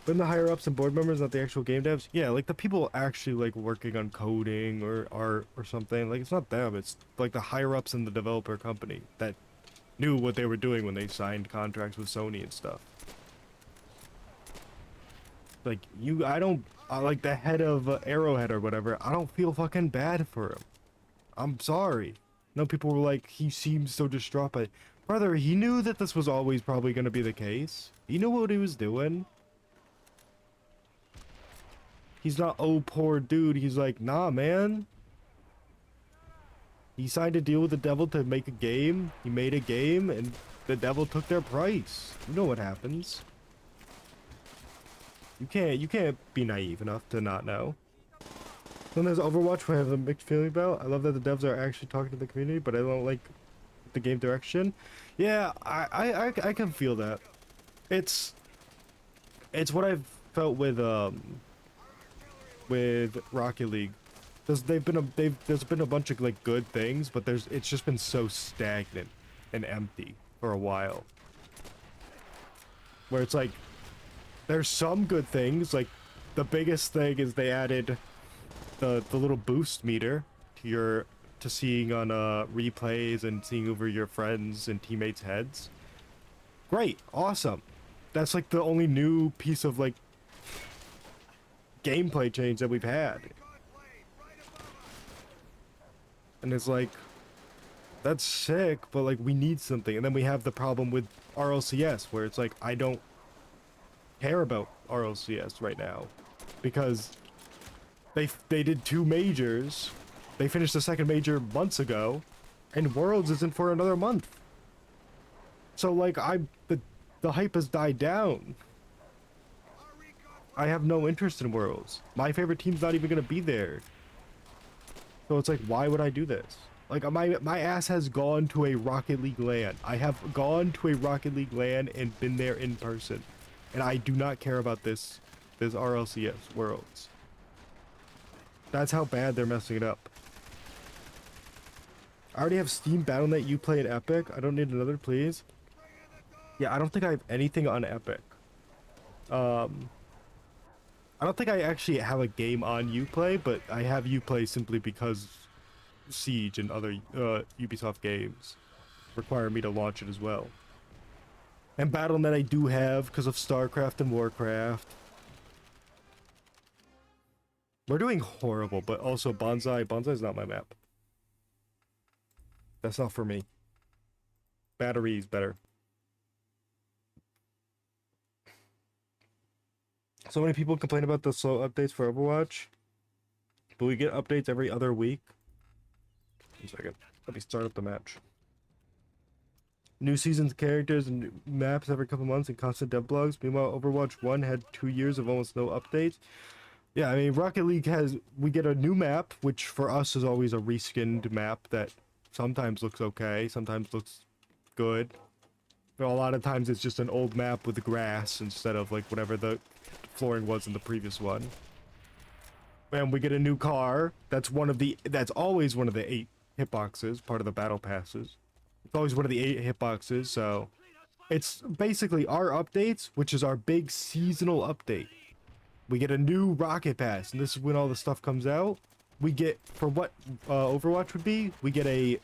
But the higher ups and board members, not the actual game devs, yeah, like the people actually like working on coding or art or something, like it's not them, it's like the higher ups in the developer company that knew what they were doing when they signed contracts with Sony and stuff. Like like the head of Arrowhead or whatever, I don't feel fucking bad for him. I'm sorry. No, people were like, he seems so distraught, but brother, he knew that this was always probably going to be the case. He knew what he was doing. He's not, oh, poor dude. He's like, nah, man. He signed a deal with the devil to make a game. He made a game, and the devil took their price. You know what happens. You can't be naive enough to not know. Then there's Overwatch, I have a mixed feeling about. I love that the devs are actually talking to the community, but I don't like the game direction. Yeah, I can feel that. It's what I've felt with Rocket League. There's been a bunch of like good things, but it's just been so stagnant and empty for a while. Where it's like there's some good things, like the biggest thing is they added the little boost meter to seeing on replays and seeing over your friends and teammates' heads. Great, awesome. That's like the only new piece of like gameplay change that we've had. And it's like, that's sick, but like we need something. And then we have the problem with RLCS where it's like, I don't care about RLCS right now because they did 2 majors. They finished the second major months ago, and Worlds isn't for another month. So like the hype has died down. I have no interest in Worlds. My favorite team's not even gonna be there. So it's like, why would I do this? Like my ass has gone to a Rocket League LAN. I have gone to a Rocket League LAN and been there in person, and I do not care about this RLCS Worlds. That's how bad they're messing it up. I already have Steam Battle.net, Uplay, and Epic. I don't need another, please. Yeah, I don't think I have anything on Epic. I don't think I actually have a game on Uplay, but I have Uplay simply because Siege and other Ubisoft games require me to launch it as well. And Battle.net I do have because of StarCraft and Warcraft. We're doing horrible, but also Bonsai. Bonsai's not my map. That's not for me. Battery's better. So many people complain about the slow updates for Overwatch, but we get updates every other week. 1 second. Let me start up the match. New seasons, characters, and new maps every couple months and constant dev blogs. Meanwhile, Overwatch 1 had 2 years of almost no updates. Yeah, I mean, Rocket League we get a new map, which for us is always a reskinned map that sometimes looks okay, sometimes looks good. But a lot of times it's just an old map with the grass instead of like whatever the flooring was in the previous one. And we get a new car. That's always one of the 8 hitboxes, part of the battle passes. It's always one of the 8 hitboxes, so it's basically our updates, which is our big seasonal update. We get a new rocket pass, and this is when all the stuff comes out. We get, for what Overwatch would be, we get a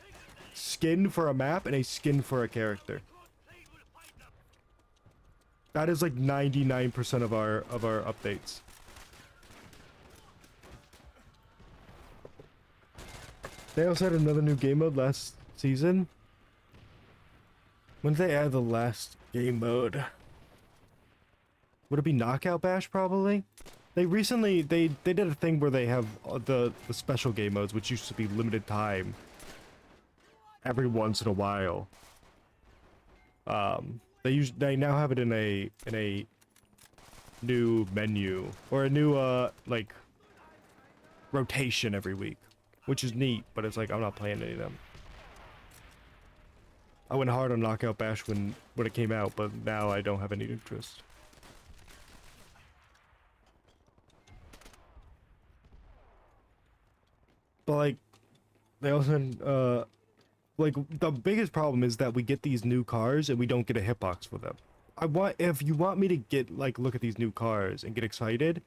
skin for a map and a skin for a character. That is like 99% of our updates. They also had another new game mode last season. When did they add the last game mode? Would it be Knockout Bash probably? They recently they did a thing where they have the special game modes, which used to be limited time. Every once in a while. They now have it in a new menu or a new like rotation every week, which is neat, but it's like I'm not playing any of them. I went hard on Knockout Bash when it came out, but now I don't have any interest. But like they also like the biggest problem is that we get these new cars and we don't get a hitbox for them. If you want me to get like look at these new cars and get excited,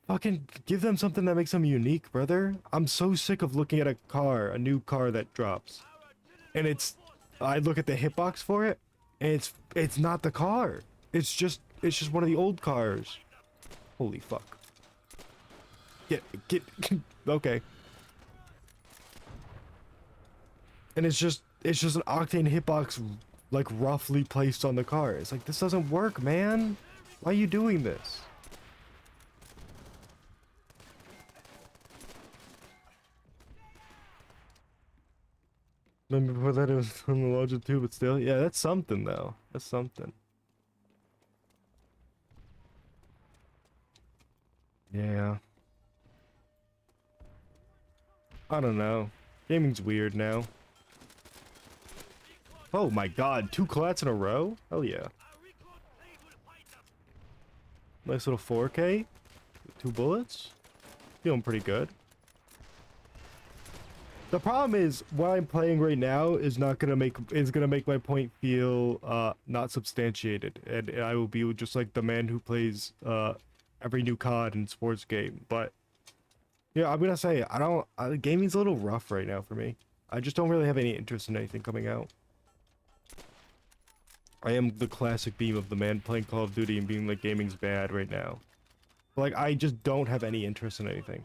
fucking give them something that makes them unique, brother. I'm so sick of looking at a new car that drops. And I look at the hitbox for it and it's not the car. It's just one of the old cars. Holy fuck. Get okay. And it's just an Octane hitbox like roughly placed on the car. It's like, this doesn't work, man. Why are you doing this? Remember before that it was on the larger too, but still, yeah, that's something though. That's something. Yeah. I don't know. Gaming's weird now. Oh my god, 2 collats in a row? Hell yeah. Nice little 4K. 2 bullets. Feeling pretty good. The problem is, what I'm playing right now is gonna make my point feel not substantiated, and I will be just like the man who plays every new COD and sports game. But yeah, I'm gonna say gaming's a little rough right now for me. I just don't really have any interest in anything coming out. I am the classic beam of the man playing Call of Duty and being like, gaming's bad right now. Like, I just don't have any interest in anything.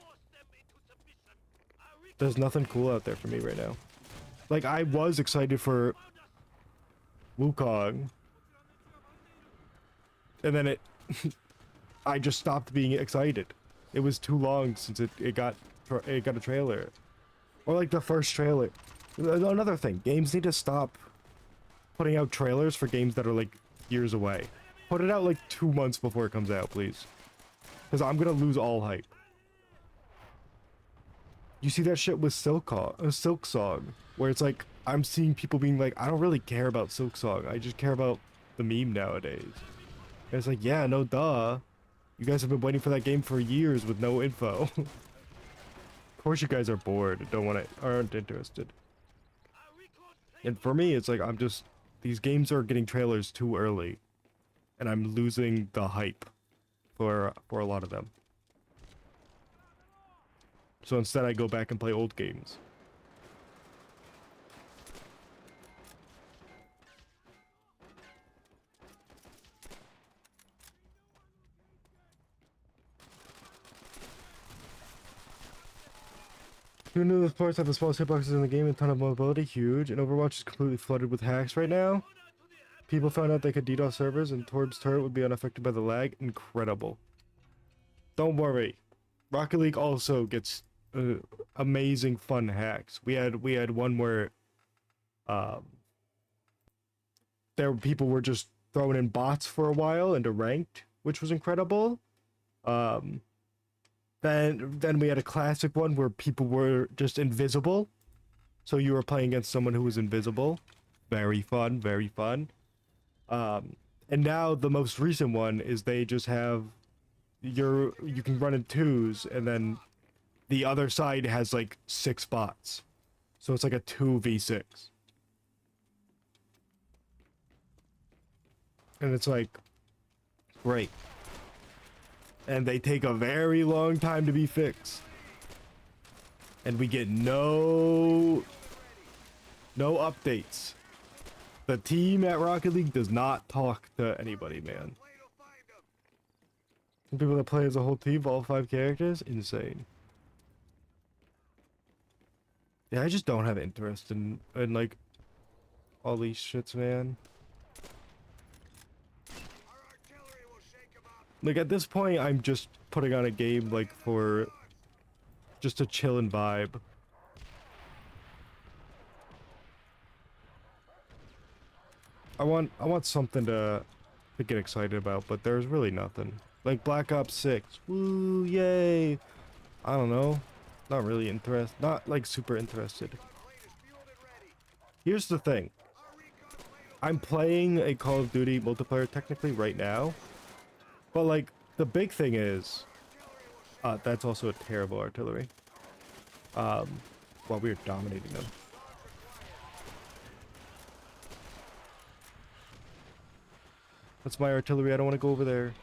There's nothing cool out there for me right now. Like, I was excited for Wukong. And then I just stopped being excited. It was too long since it got a trailer. Or like the first trailer. Another thing, games need to stop putting out trailers for games that are like years away. Put it out like 2 months before it comes out, please. Because I'm gonna lose all hype. You see that shit with Silksong, where it's like, I'm seeing people being like, I don't really care about Silksong, I just care about the meme nowadays. And it's like, yeah, no duh. You guys have been waiting for that game for years with no info. Of course you guys are bored and aren't interested. And for me, it's like, these games are getting trailers too early. And I'm losing the hype for a lot of them. So instead I go back and play old games. Who knew those parts have the smallest hitboxes in the game and a ton of mobility? Huge. And Overwatch is completely flooded with hacks right now. People found out they could DDoS servers and Torb's turret would be unaffected by the lag. Incredible. Don't worry. Rocket League also gets amazing fun hacks. We had one where people were just throwing in bots for a while into ranked, which was incredible. Then we had a classic one where people were just invisible. So you were playing against someone who was invisible. Very fun, very fun. And now the most recent one is they just have you can run in twos and then the other side has like 6 bots. So it's like a 2v6. And it's like, great. And they take a very long time to be fixed. And we get no updates. The team at Rocket League does not talk to anybody, man. Plane will find them. Some people that play as a whole team, all 5 characters, insane. Yeah, I just don't have interest in like all these shits, man. Our artillery will shake them up. Like at this point, I'm just putting on a game like for just to chill and vibe. I want something to get excited about, but there's really nothing. Like Black Ops 6, woo, yay! I don't know, not really interested, not like super interested. Plane is fueled and ready. Here's the thing, Our recon plane will I'm playing a Call of Duty multiplayer technically right now, but like the big thing is, that's also a terrible artillery. While we were dominating them. That's my artillery. I don't want to go over there.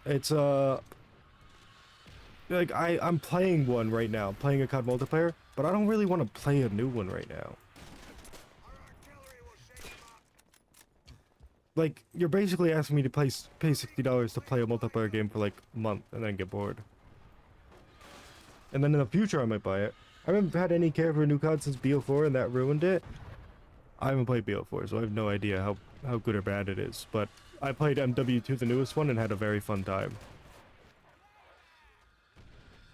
It's like I'm playing one right now, playing a COD multiplayer, but I don't really want to play a new one right now. Our artillery will shake them up. Like you're basically asking me to pay $60 to play a multiplayer game for like a month and then get bored. And then in the future I might buy it. I haven't had any care for a new COD since BO4 and that ruined it. I haven't played BO4, so I have no idea how good or bad it is, but I played MW2, the newest one, and had a very fun time.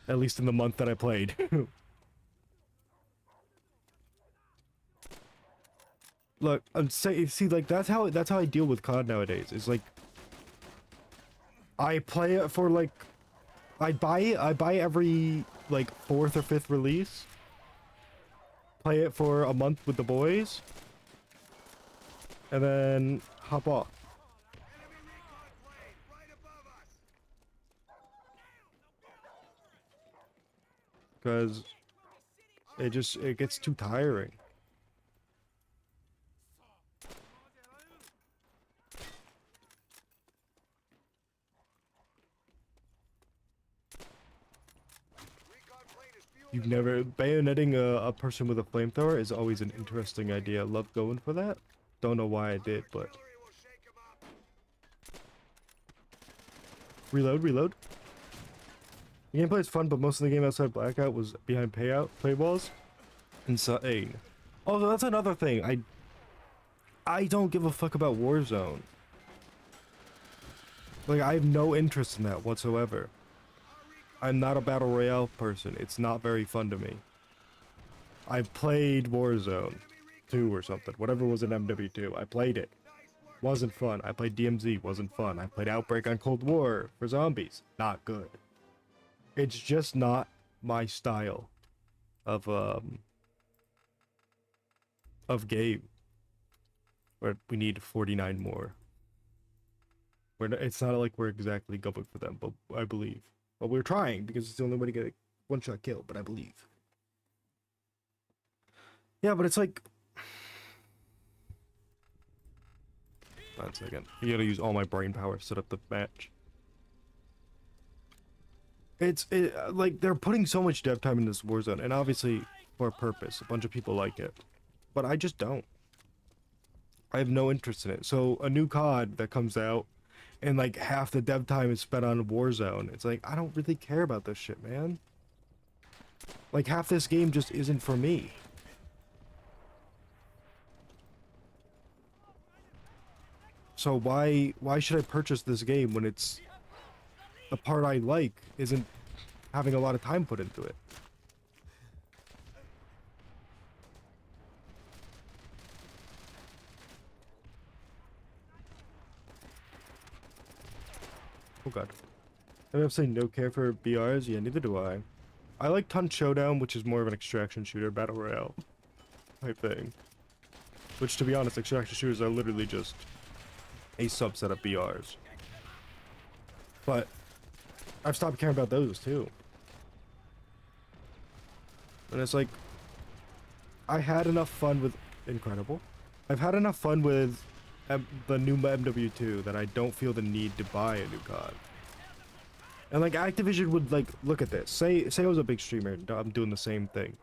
At least in the month that I played. Look, I'm saying, see, like that's how I deal with COD nowadays. It's like I play it for like I buy every like 4th or 5th release. Play it for a month with the boys. And then hop off. Enemy recon plane right above us. Because it gets too tiring. Recon plane is fueled. You've never bayoneting a person with a flamethrower is always an interesting idea. Love going for that. Don't know why I did, but Artillery will shake them up. reload. The gameplay is fun, but most of the game outside Blackout was behind paywalls. Insane. Also, that's another thing. I don't give a fuck about Warzone. Like, I have no interest in that whatsoever. I'm not a battle royale person. It's not very fun to me. I played Warzone 2 or something. Whatever was in MW2. I played it. Wasn't fun. I played DMZ. Wasn't fun. I played Outbreak on Cold War for zombies. Not good. It's just not my style of game. Where we need 49 more. It's not like we're exactly going for them, but I believe. But we're trying because it's the only way to get a one-shot kill, but I believe. Yeah, but it's like 1 second. You gotta use all my brain power to set up the match. It's like they're putting so much dev time in this Warzone, and obviously for a purpose. A bunch of people like it, but I just don't. I have no interest in it. So a new COD that comes out, and like half the dev time is spent on Warzone. It's like I don't really care about this shit, man. Like half this game just isn't for me. So why should I purchase this game when it's the part I like isn't having a lot of time put into it? Oh god. I'm saying no care for BRs? Yeah, neither do I. I like Ton Showdown, which is more of an extraction shooter, battle royale type thing. Which, to be honest, extraction shooters are literally just a subset of BRs. But I've stopped caring about those too. And it's like I had enough fun with incredible. I've had enough fun with the new MW2 that I don't feel the need to buy a new COD. And like Activision would like look at this. Say I was a big streamer. I'm doing the same thing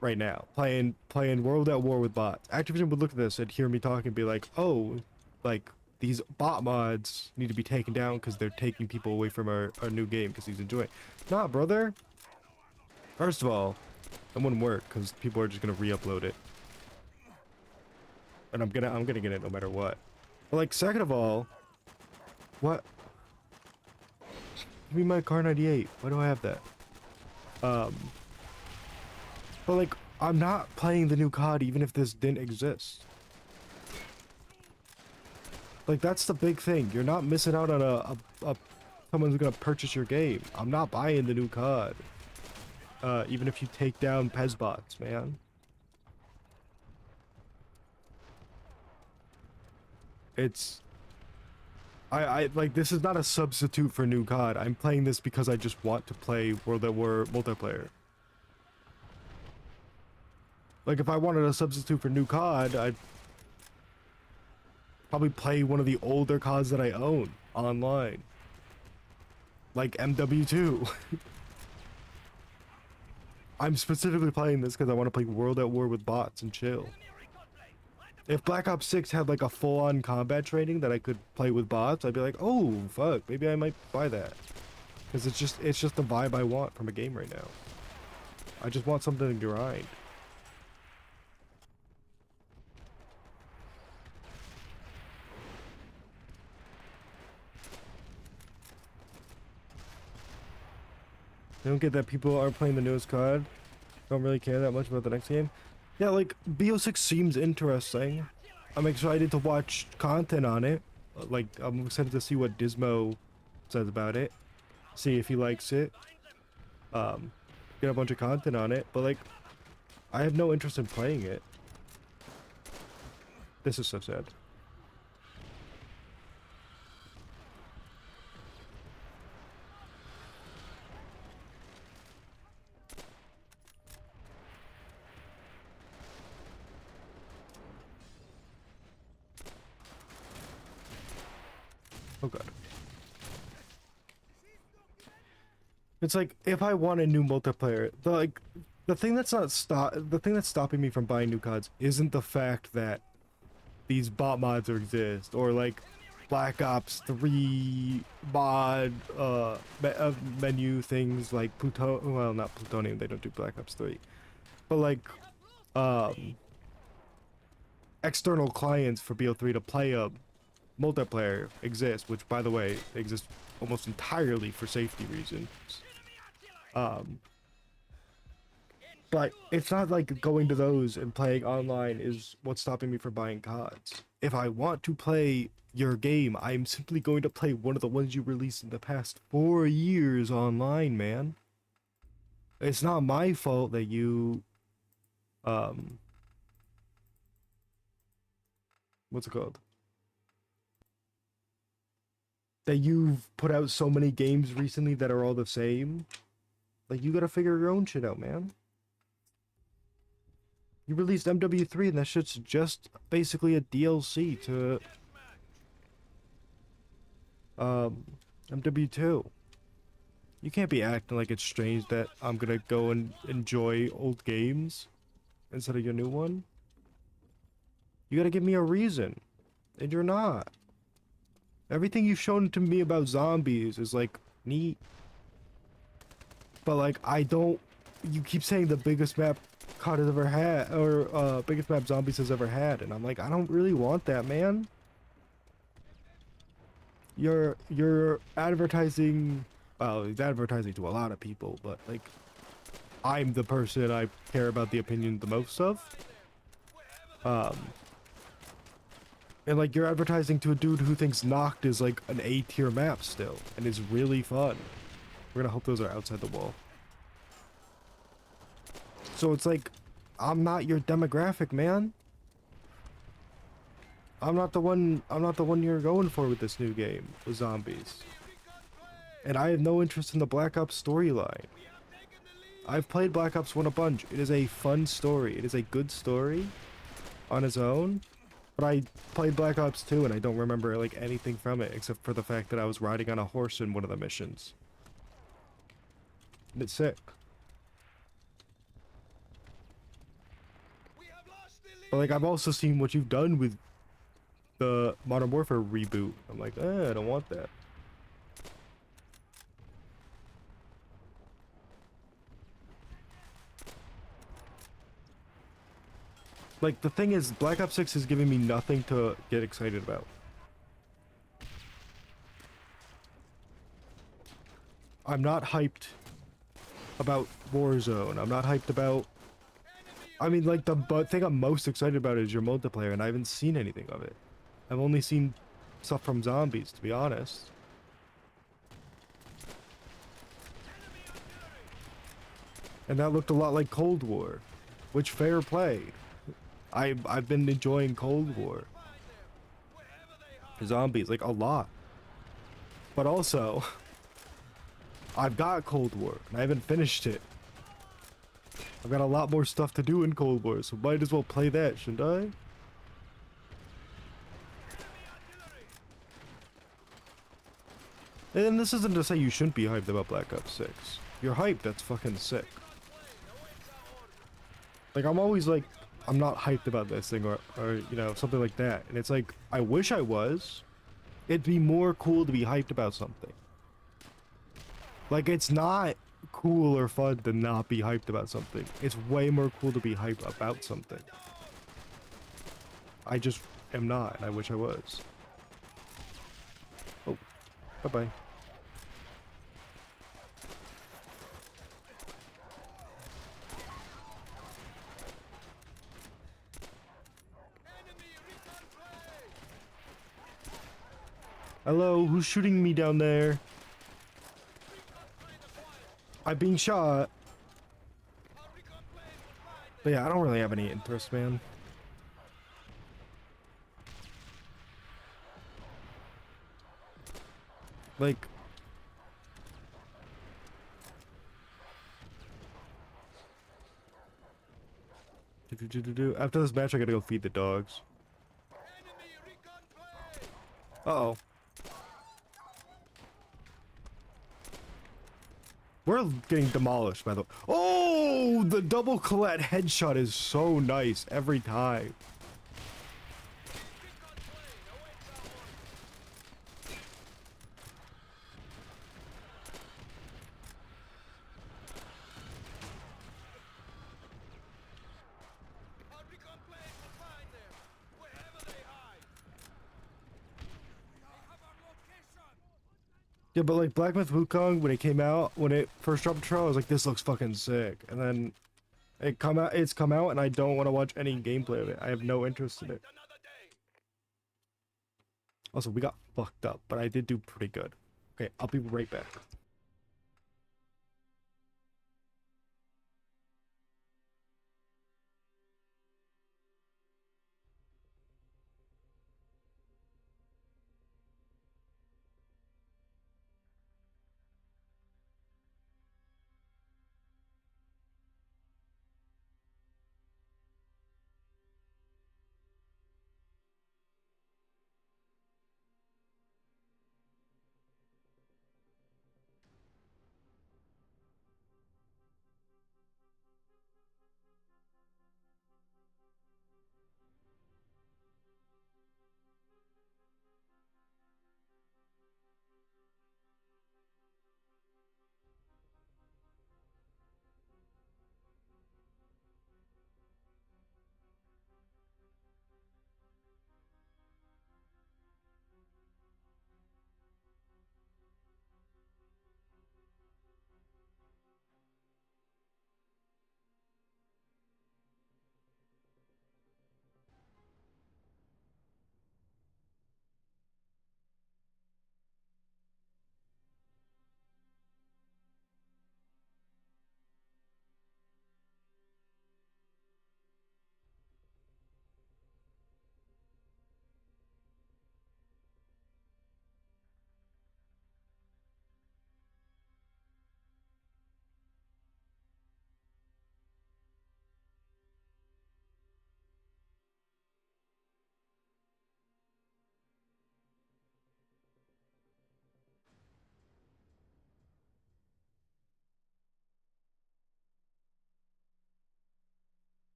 right now, playing World at War with bots. Activision would look at this and hear me talk and be like, oh, like these bot mods need to be taken down because they're taking people away from our new game because he's enjoying. Nah, brother. First of all, that wouldn't work because people are just gonna re-upload it, and I'm gonna get it no matter what. But like, second of all, what? Give me my Kar98. Why do I have that? But like, I'm not playing the new COD even if this didn't exist. Like, that's the big thing. You're not missing out on a someone's gonna purchase your game. I'm not buying the new COD. Even if you take down Pezbots, man. It's... I like, this is not a substitute for new COD. I'm playing this because I just want to play World at War multiplayer. Like, if I wanted a substitute for new COD, I'd probably play one of the older CODs that I own online. Like MW2. I'm specifically playing this because I want to play World at War with bots and chill. If Black Ops 6 had like a full-on combat training that I could play with bots, I'd be like, oh, fuck, maybe I might buy that. Because it's just the vibe I want from a game right now. I just want something to grind. I don't get that people aren't playing the newest COD. Don't really care that much about the next game. Yeah, like, BO6 seems interesting. I'm excited to watch content on it. Like, I'm excited to see what Dismo says about it. See if he likes it. Get a bunch of content on it. But, like, I have no interest in playing it. This is so sad. Oh god. It's like, if I want a new multiplayer, the thing that's stopping me from buying new CODs isn't the fact that these bot mods exist, or like Black Ops 3 mod menu things like well, not plutonium, they don't do Black Ops 3. But like external clients for BO3 to play a multiplayer exists, which by the way exists almost entirely for safety reasons. But it's not like going to those and playing online is what's stopping me from buying CODs. If I want to play your game, I'm simply going to play one of the ones you released in the past 4 years online, man. It's not my fault that you what's it called? That you've put out so many games recently that are all the same. Like, you gotta figure your own shit out, man. You released MW3 and that shit's just basically a DLC to MW2. You can't be acting like it's strange that I'm gonna go and enjoy old games instead of your new one. You gotta give me a reason. And you're not. Everything you've shown to me about zombies is like neat. But like, I don't, you keep saying the biggest map COD has ever had, or biggest map zombies has ever had, and I'm like, I don't really want that, man. You're advertising, well, it's advertising to a lot of people, but like, I'm the person I care about the opinion the most of. And like, you're advertising to a dude who thinks Noct is like an A-tier map still, and is really fun. We're gonna hope those are outside the wall. So it's like, I'm not your demographic, man. I'm not the one you're going for with this new game with zombies. And I have no interest in the Black Ops storyline. I've played Black Ops 1 a bunch. It is a fun story. It is a good story. on its own. But I played Black Ops 2 and I don't remember like anything from it except for the fact that I was riding on a horse in one of the missions. And it's sick. We have lost the lead. But like I've also seen what you've done with the Modern Warfare reboot. I'm like, I don't want that. Like the thing is, Black Ops 6 is giving me nothing to get excited about. I'm not hyped about Warzone. I'm not hyped about... I mean, like, the thing I'm most excited about is your multiplayer, and I haven't seen anything of it. I've only seen stuff from zombies, to be honest. And that looked a lot like Cold War, which fair play. I've been enjoying Cold War. Zombies, like, a lot. But also, I've got Cold War, and I haven't finished it. I've got a lot more stuff to do in Cold War, so might as well play that, shouldn't I? And this isn't to say you shouldn't be hyped about Black Ops 6. You're hyped, that's fucking sick. Like, I'm always like, I'm not hyped about this thing, or you know, something like that. And it's like, I wish I was. It'd be more cool to be hyped about something. Like, it's not cool or fun to not be hyped about something. It's way more cool to be hyped about something. I just am not, and I wish I was. Oh, bye-bye. Hello, who's shooting me down there? I'm being shot. But yeah, I don't really have any interest, man. Like... After this match, I gotta go feed the dogs. Uh-oh. We're getting demolished, by the way. Oh, the double collet headshot is so nice every time. Yeah, but like Black Myth Wukong, when it came out, when it first dropped the trailer, I was like, this looks fucking sick. And then it's come out, and I don't want to watch any gameplay of it. I have no interest in it. Also, we got fucked up, but I did do pretty good. Okay, I'll be right back.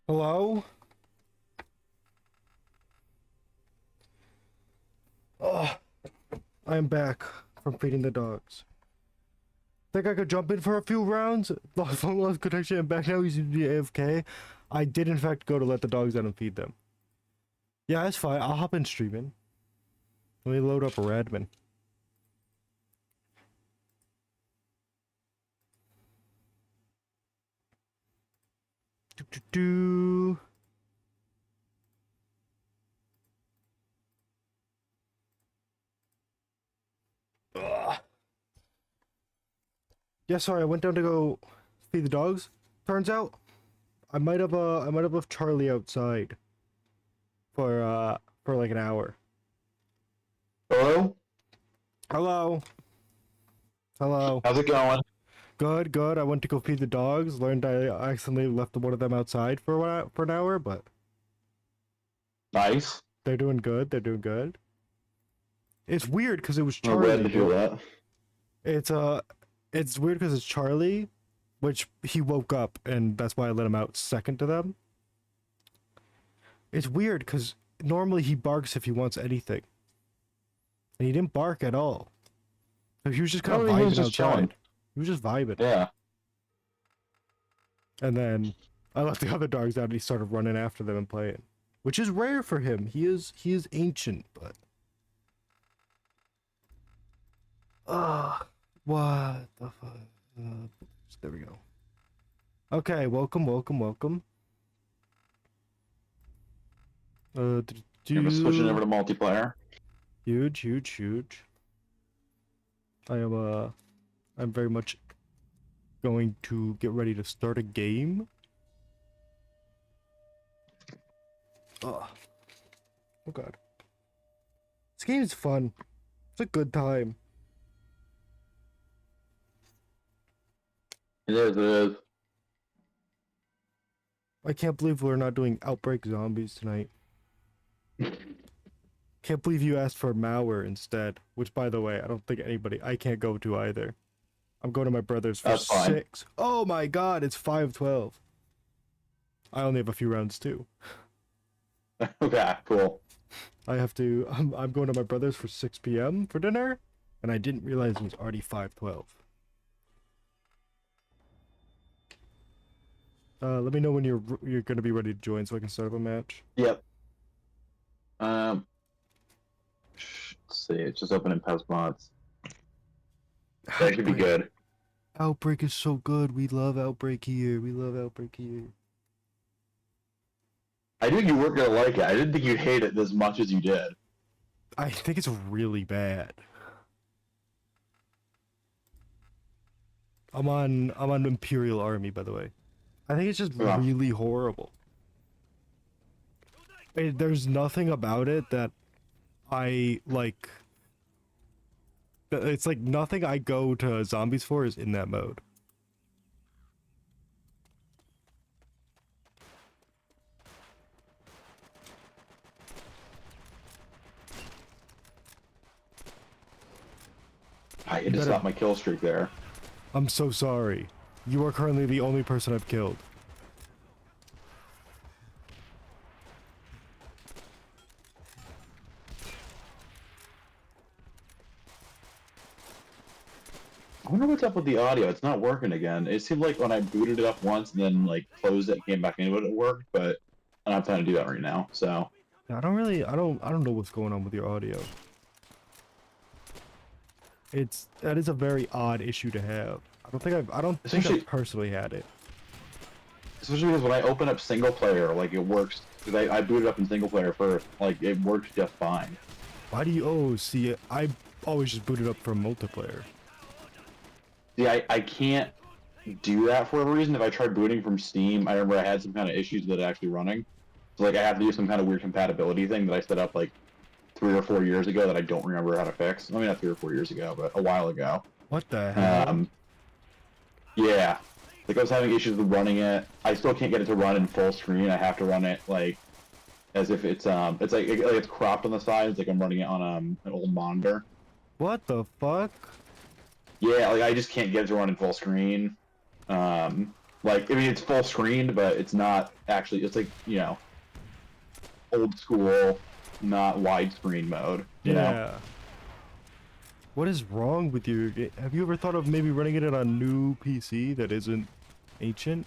Hello? Oh, I am back from feeding the dogs. Think I could jump in for a few rounds? Lost phone, lost connection, and back now he's AFK. I did in fact go to let the dogs out and feed them. Yeah, that's fine. I'll hop in streaming. Let me load up a Radman. Do do do. Ugh. Yeah, sorry, I went down to go feed the dogs. Turns out I might have left Charlie outside for like an hour. Hello? Hello. Hello. How's it going? Good, good. I went to go feed the dogs. Learned I accidentally left one of them outside for an hour, but Nice. they're doing good. They're doing good. It's weird because it was I'm glad Charlie. to hear that. It's weird because it's Charlie, which he woke up, and that's why I let him out second to them. It's weird because normally he barks if he wants anything, and he didn't bark at all. Like, he was just kind of Oh, he vibing was just outside. chilling. He was just vibing. Yeah. And then I left the other dogs out, and he started running after them and playing, which is rare for him. He is ancient, but what the fuck? There we go. Okay, welcome. I'm switching over to multiplayer. Huge. I'm very much going to get ready to start a game. Oh god. This game is fun. It's a good time. It is. I can't believe we're not doing Outbreak Zombies tonight. Can't believe you asked for Malware instead, which by the way, I can't go to either. I'm going to my brother's for That's fine. 6. Oh my god, it's 5:12. I only have a few rounds too. Okay, cool. I'm going to my brother's for 6 p.m. for dinner, and I didn't realize it was already 5:12. Let me know when you're gonna be ready to join so I can start up a match. Yep. Let's see. It's just opening Pezbots. That should be good. Outbreak is so good. We love Outbreak here. I knew you weren't gonna like it. I didn't think you'd hate it as much as you did. I think it's really bad. I'm on Imperial Army, by the way. I think it's just Yeah. really horrible. There's nothing about it that I like. It's like nothing I go to zombies for is in that mode. I had to stop my kill streak there. I'm so sorry. You are currently the only person I've killed. I wonder what's up with the audio. It's not working again. It seemed like when I booted it up once and then like closed it and came back into it, it worked, but I don't have time to do that right now. So I don't know what's going on with your audio. That is a very odd issue to have. I don't think I've personally had it. Especially because when I open up single player, like it works. Because I booted up in single player first, like it works just fine. Why do you? Oh, see, I always just booted up from multiplayer. See, I can't do that for a reason. If I tried booting from Steam, I remember I had some kind of issues with it actually running. So like I have to do some kind of weird compatibility thing that I set up like 3 or 4 years ago that I don't remember how to fix. I mean, not 3 or 4 years ago, but a while ago. What the hell? Yeah. Like I was having issues with running it. I still can't get it to run in full screen. I have to run it like as if it's like it's cropped on the sides, like I'm running it on an old monitor. What the fuck? Yeah, like I just can't get it to run in full screen. Like Like, I mean, it's full screened, but it's not actually. It's like, you know, old school, not widescreen mode. You know. Yeah. What is wrong with you? Have you ever thought of maybe running it on a new PC that isn't ancient?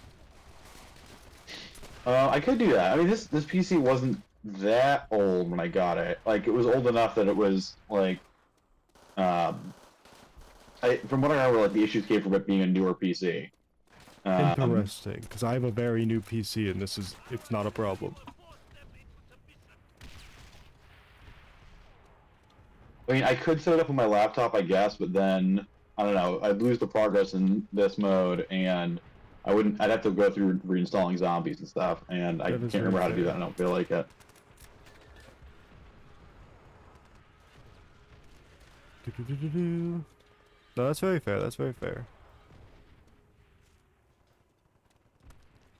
I could do that. I mean, this PC wasn't that old when I got it. Like, it was old enough that it was like, um, from what I remember, like the issues came from it being a newer PC. Interesting, because I have a very new PC and it's not a problem. I mean, I could set it up on my laptop, I guess, but then I don't know. I'd lose the progress in this mode, and I wouldn't. I'd have to go through reinstalling zombies and stuff, and I That is can't very remember how to do fair. that. I don't feel like it. Do-do-do-do-do. No, that's very fair. That's very fair.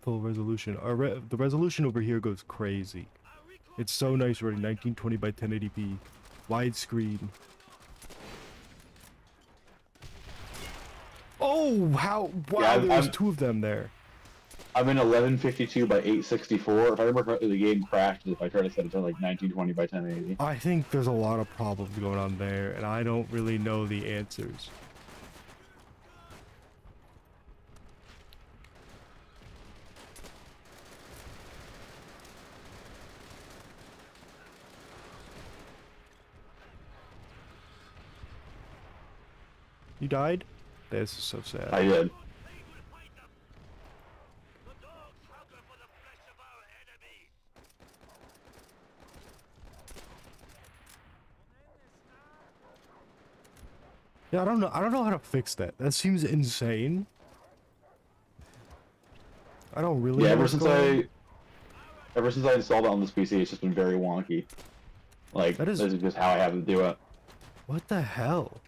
Full resolution. The resolution over here goes crazy. It's so nice already. 1920 by 1080p, widescreen. Oh, how! Wow, Yeah, there was two of them there. I'm in 1152 by 864. If I remember correctly, the game crashes if I try to set it to like 1920 by 1080. I think there's a lot of problems going on there, and I don't really know the answers. You died? This is so sad. I did. Yeah, I don't know. I don't know how to fix that. That seems insane. I don't really Yeah, know what's going on. ever since I installed it on this PC, it's just been very wonky. Like, That is... this is just how I have to do it. What the hell?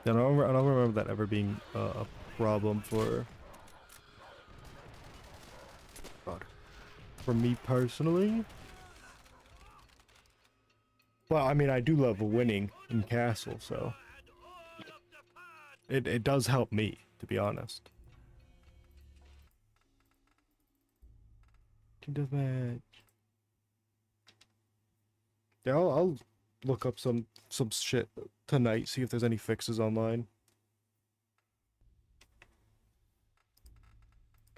Yeah, I don't remember that ever being a problem for... God. For me personally. Well, I mean, I do love winning in Castle, so... It does help me, to be honest. Team Deathmatch. Yeah, I'll look up some shit tonight, see if there's any fixes online.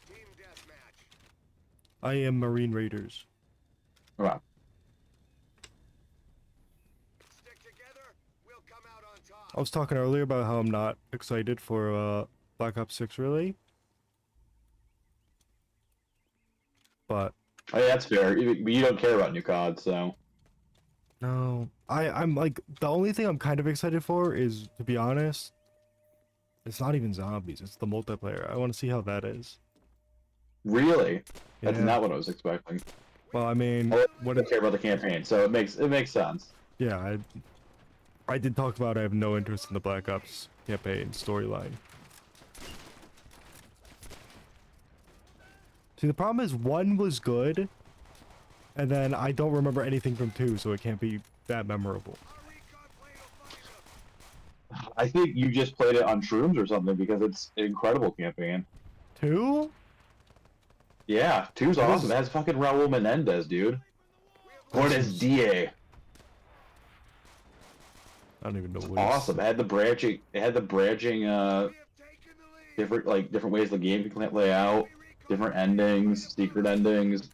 Team deathmatch. I am Marine Raiders. Wow. Stick together, we'll come out on top. I was talking earlier about how I'm not excited for Black Ops 6 really, but Oh, yeah, that's fair. You don't care about new COD, so. no, I'm like the only thing I'm kind of excited for is, to be honest, it's not even zombies, it's the multiplayer. I want to see how that is. Really? That's Yeah. not what I was expecting. Well, I mean, I what don't care about the campaign, so it makes sense. yeah, I did talk about I have no interest in the Black Ops campaign storyline. See, the problem is 1 was good, and then I don't remember anything from 2, so it can't be that memorable. Our recon plane will find them. I think you just played it on shrooms or something because it's an incredible campaign. 2? Yeah, two's That awesome. is- It has fucking Raul Menendez, dude. We have Born This as is- DA. I don't even know what Awesome. It had the branching. It had the branching. taken the lead. Different ways the game can play out. Different endings, secret endings.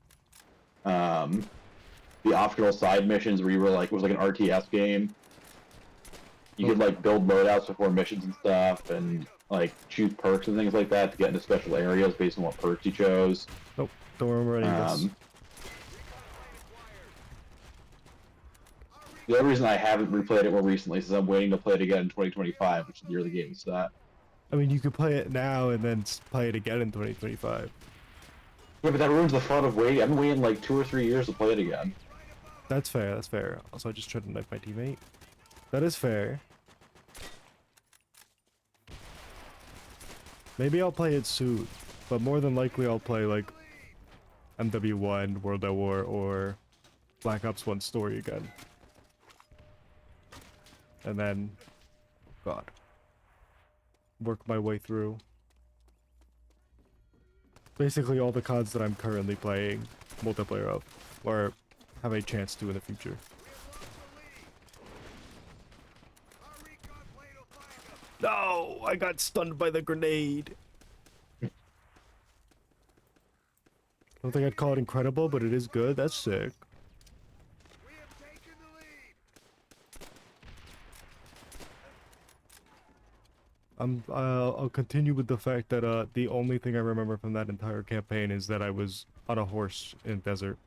The optional side missions where you were like, it was like an RTS game. You could like build loadouts before missions and stuff, and like choose perks and things like that to get into special areas based on what perks you chose. Nope, don't remember any of this. The other reason I haven't replayed it more recently is I'm waiting to play it again in 2025, which is the year the game is set. I mean, you could play it now and then play it again in 2025. Yeah, but that ruins the fun of waiting. I've been waiting like 2 or 3 years to play it again. That's fair, that's fair. Also, I just tried to knife my teammate. That is fair. Maybe I'll play it soon, but more than likely I'll play like MW1, World at War, or Black Ops 1 story again. And then... God. work my way through. Basically all the CODs that I'm currently playing multiplayer of, or have a chance to in the future. We have lost the lead. Our recon plane will find them. No, I got stunned by the grenade. I don't think I'd call it incredible, but it is good. That's sick. We have taken the lead. I'll continue with the fact that the only thing I remember from that entire campaign is that I was on a horse in a desert.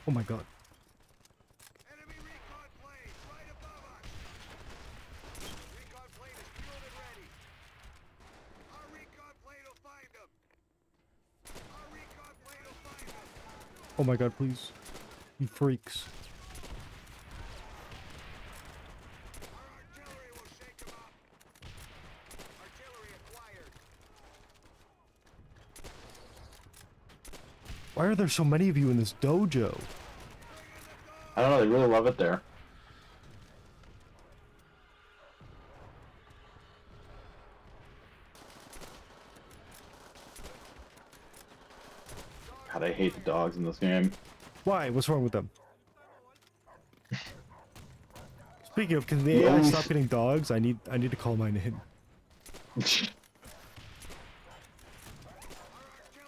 Oh my god. Enemy recon plane right above us. Recon plane is fueled and ready. Our recon plane will find them. Our recon plane will find them. Oh my god, please. You freaks. Our artillery will shake them up. Artillery acquired. Why are there so many of you in this dojo? I don't know, they really love it there. God, I hate the dogs in this game. Why? What's wrong with them? Speaking of, can the You AI always- stop getting dogs? I need to call mine in.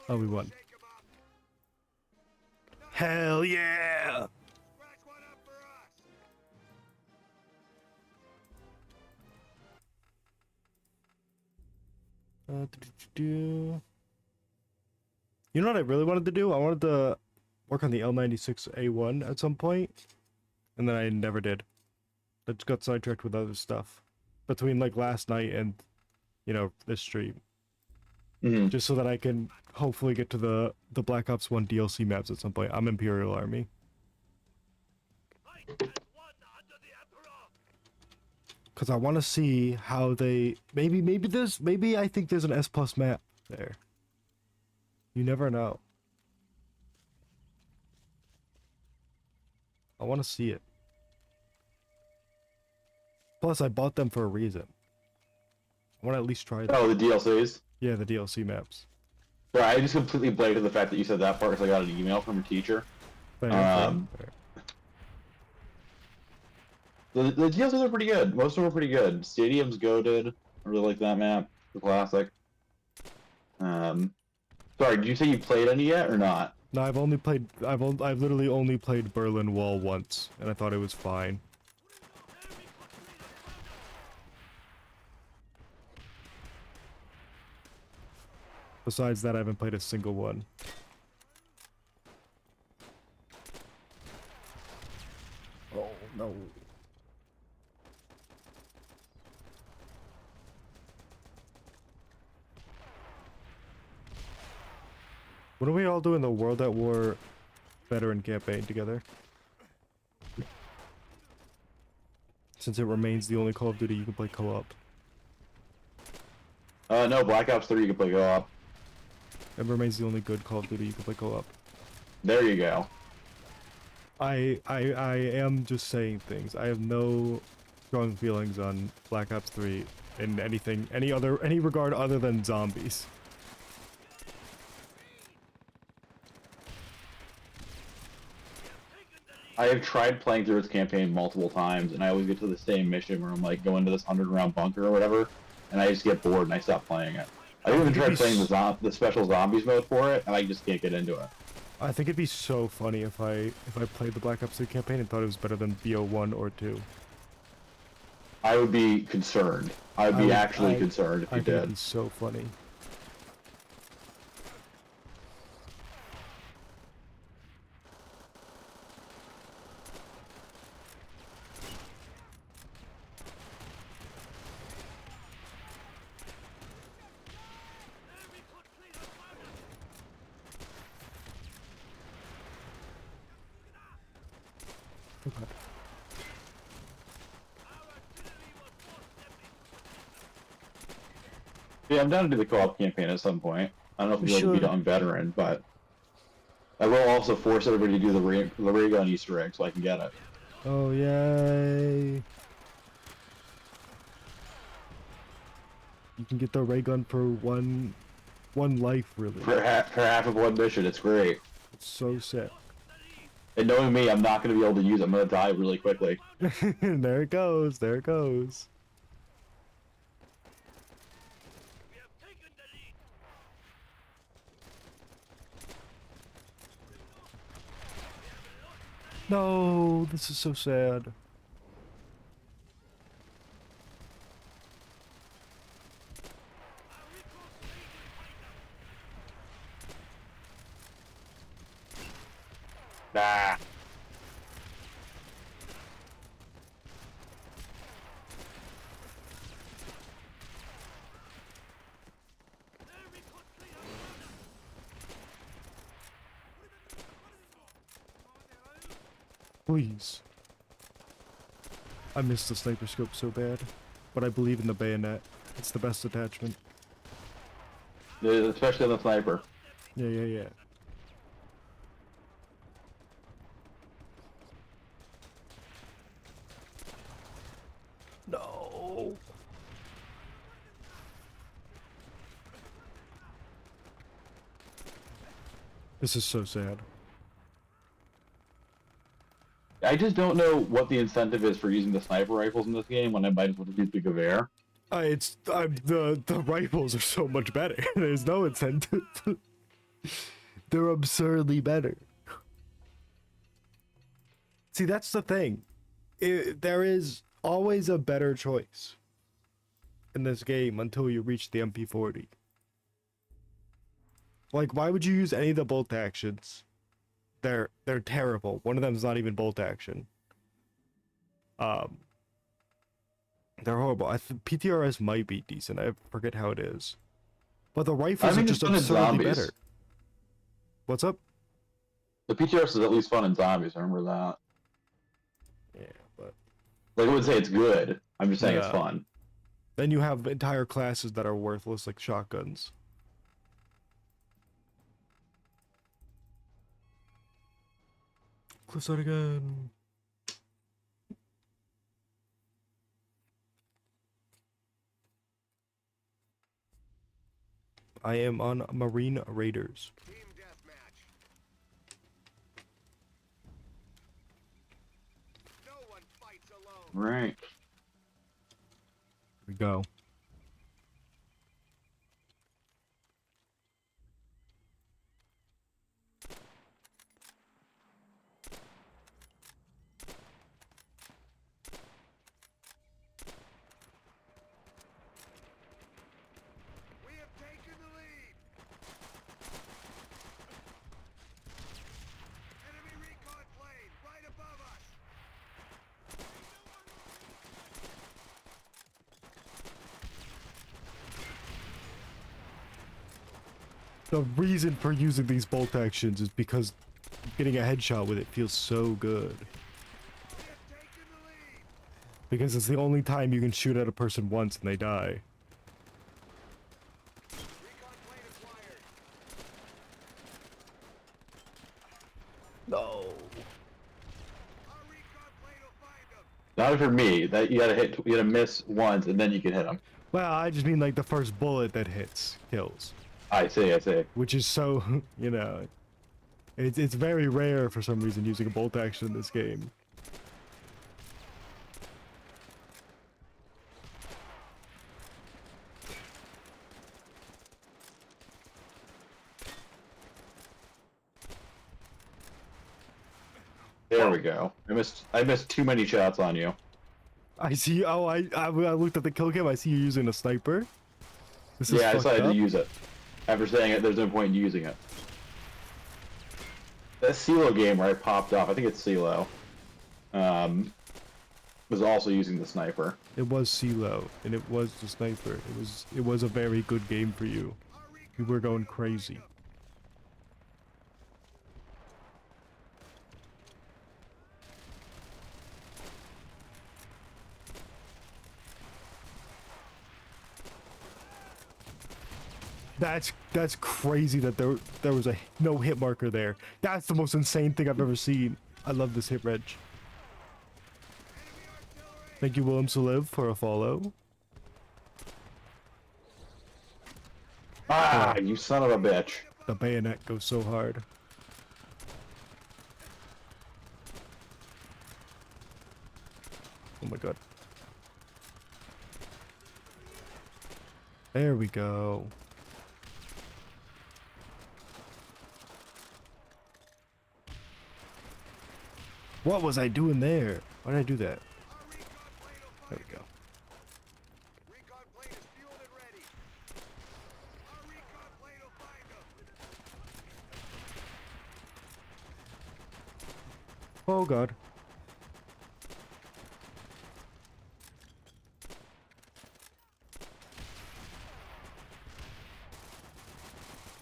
Oh, we won. Shake them up. Hell yeah! Scratch one up for us. You know what I really wanted to do? I wanted to work on the L96A1 at some point, and then I never did. I just got sidetracked with other stuff between like last night and, you know, this stream. Mhm. Just so that I can hopefully get to the Black Ops 1 DLC maps at some point. I'm Imperial Army. Cause I want to see how they maybe I think there's an S plus map there. You never know. I want to see it. Plus, I bought them for a reason. I want to at least try them. Oh, the DLCs? Yeah, the DLC maps. Bro, I just completely blanked at the fact that you said that part because I got an email from a teacher. Fair, fair. The DLCs are pretty good. Most of them are pretty good. Stadium's goated. I really like that map. The classic. Sorry, did you say you played any yet or not? No, I've literally only played Berlin Wall once, and I thought it was fine. Besides that, I haven't played a single one. Oh, no. What are we all doing the World at War veteran campaign together? Since it remains the only Call of Duty you can play co-op. No, Black Ops 3 you can play co-op. It remains the only good Call of Duty you can play co-op. There you go. I am just saying things. I have no strong feelings on Black Ops 3 in any regard other than zombies. I have tried playing through its campaign multiple times, and I always get to the same mission where I'm like, go into this underground bunker or whatever, and I just get bored and I stop playing it. I even tried playing the special zombies mode for it, and I just can't get into it. I think it'd be so funny if I played the Black Ops 3 campaign and thought it was better than BO1 or 2. I would be concerned. I would be actually concerned if I you think it'd did. be so funny. Yeah, I'm down to do the co-op campaign at some point. I don't know if We we'll be able to beat should. it on veteran, but I will also force everybody to do the ray gun Easter egg so I can get it. Oh, yay. You can get the ray gun for one life, really. For half of one mission, it's great. It's so sick. And knowing me, I'm not going to be able to use it. I'm going to die really quickly. There it goes. There it goes. No, this is so sad. Nah. Please. I miss the sniper scope so bad, but I believe in the bayonet. It's the best attachment. Especially on the sniper. Yeah, yeah, yeah. No. This is so sad. I just don't know what the incentive is for using the sniper rifles in this game when I might as well just use the Gewehr. The rifles are so much better. There's no incentive. They're absurdly better. See, that's the thing. There is always a better choice in this game until you reach the MP40. Like, why would you use any of the bolt actions? They're terrible. One of them's not even bolt action. They're horrible. PTRS might be decent. I forget how it is. But the rifles are just absurdly better. What's up? The PTRS is at least fun in zombies, I remember that. Yeah, but... Like, I wouldn't say it's good. I'm just saying it's Yeah. fun. Then you have entire classes that are worthless, like shotguns. Close that again. I am on Marine Raiders. Team deathmatch. No one fights alone. Right. Here we go. We have taken the lead. Enemy recon plane right above us. The reason for using these bolt actions is because getting a headshot with it feels so good. We have taken the lead. Because it's the only time you can shoot at a person once and they die. Recon plane acquired. No. Our recon plane will find them. Not for me. That you gotta miss once and then you can hit them. Well, I just mean like the first bullet that hits kills. I see. Which is so, you know, it's very rare for some reason using a bolt action in this game. There we go. I missed too many shots on you. I see. Oh, I looked at the kill cam. I see you using a sniper. This is Yeah, I fucked decided up. to use it. After saying it, there's no point in using it. That CeeLo game where I popped off, I think it's CeeLo, was also using the sniper. It was CeeLo, and it was the sniper. It was a very good game for you. You were going crazy. That's crazy that there was a no hit marker there. That's the most insane thing I've ever seen. I love this hit reg. Thank you, Williams to Live, for a follow. Ah, you son of a bitch. The bayonet goes so hard. Oh my god. There we go. What was I doing there? Why did I do that? There we go. Recon plane is fueled and ready. Our recon plane will find them. Oh god.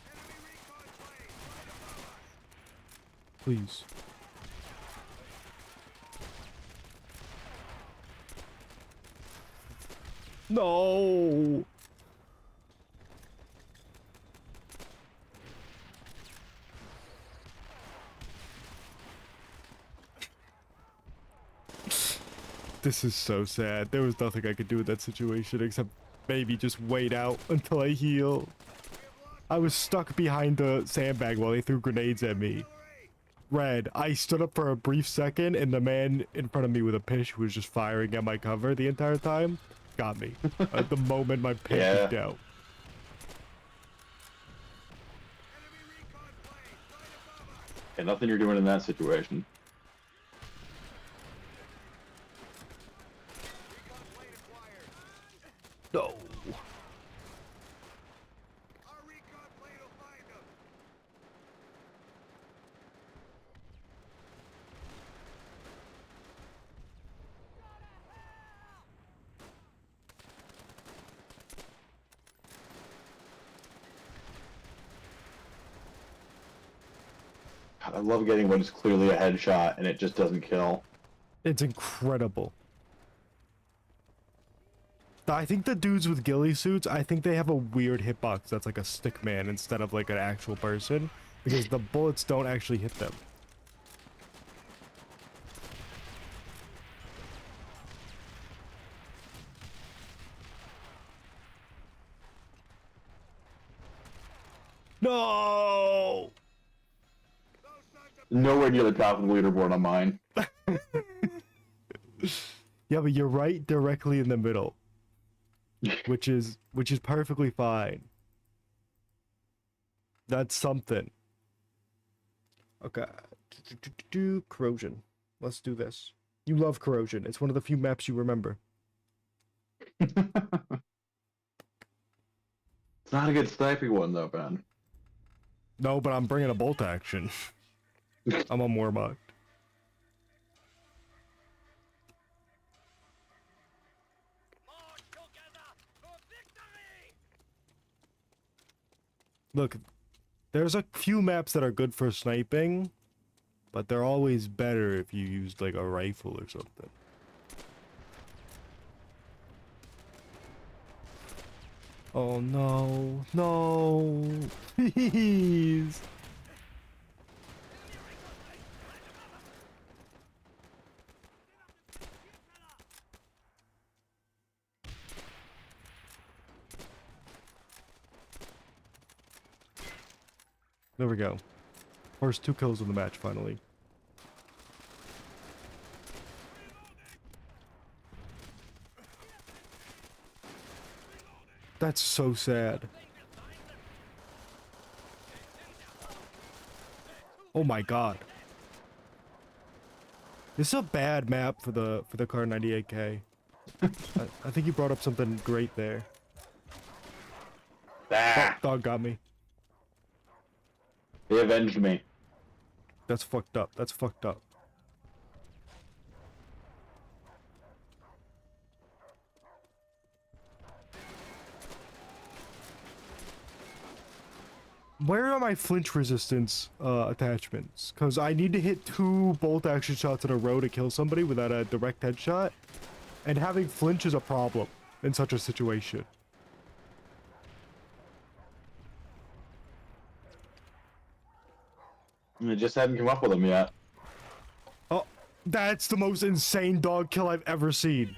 Enemy recon plane right above us. Please. No. This is so sad. There was nothing I could do in that situation except maybe just wait out until I heal. I was stuck behind the sandbag while they threw grenades at me. Red, I stood up for a brief second and the man in front of me with a pish who was just firing at my cover the entire time got me. At the moment my pick kicked out. Enemy recon plane right above us. And nothing you're doing in that situation. Recon plane acquired. No. Our recon plane will find them. God, I love getting when it's clearly a headshot and it just doesn't kill. It's incredible. I think the dudes with ghillie suits, I think they have a weird hitbox that's like a stick man instead of like an actual person. Because the bullets don't actually hit them. No! Those sons of Nowhere near the top of the leaderboard on mine. Yeah, but you're right directly in the middle. Which is perfectly fine. That's something. Okay. Corrosion. Let's do this. You love corrosion. It's one of the few maps you remember. It's not a good sniping one though, Ben. No, but I'm bringing a bolt action. I'm on Warmock. march together for victory. Look, there's a few maps that are good for sniping, but they're always better if you used like a rifle or something. Oh no, no, please. There we go. First 2 kills in the match, finally. That's so sad. Oh my god. This is a bad map for the Kar98K. I think you brought up something great there. Oh, Ah, dog got me. they avenged me. That's fucked up. That's fucked up. Where are my flinch resistance attachments? Because I need to hit 2 bolt action shots in a row to kill somebody without a direct headshot. And having flinch is a problem in such a situation. I just haven't come up with them yet. Oh, that's the most insane dog kill I've ever seen.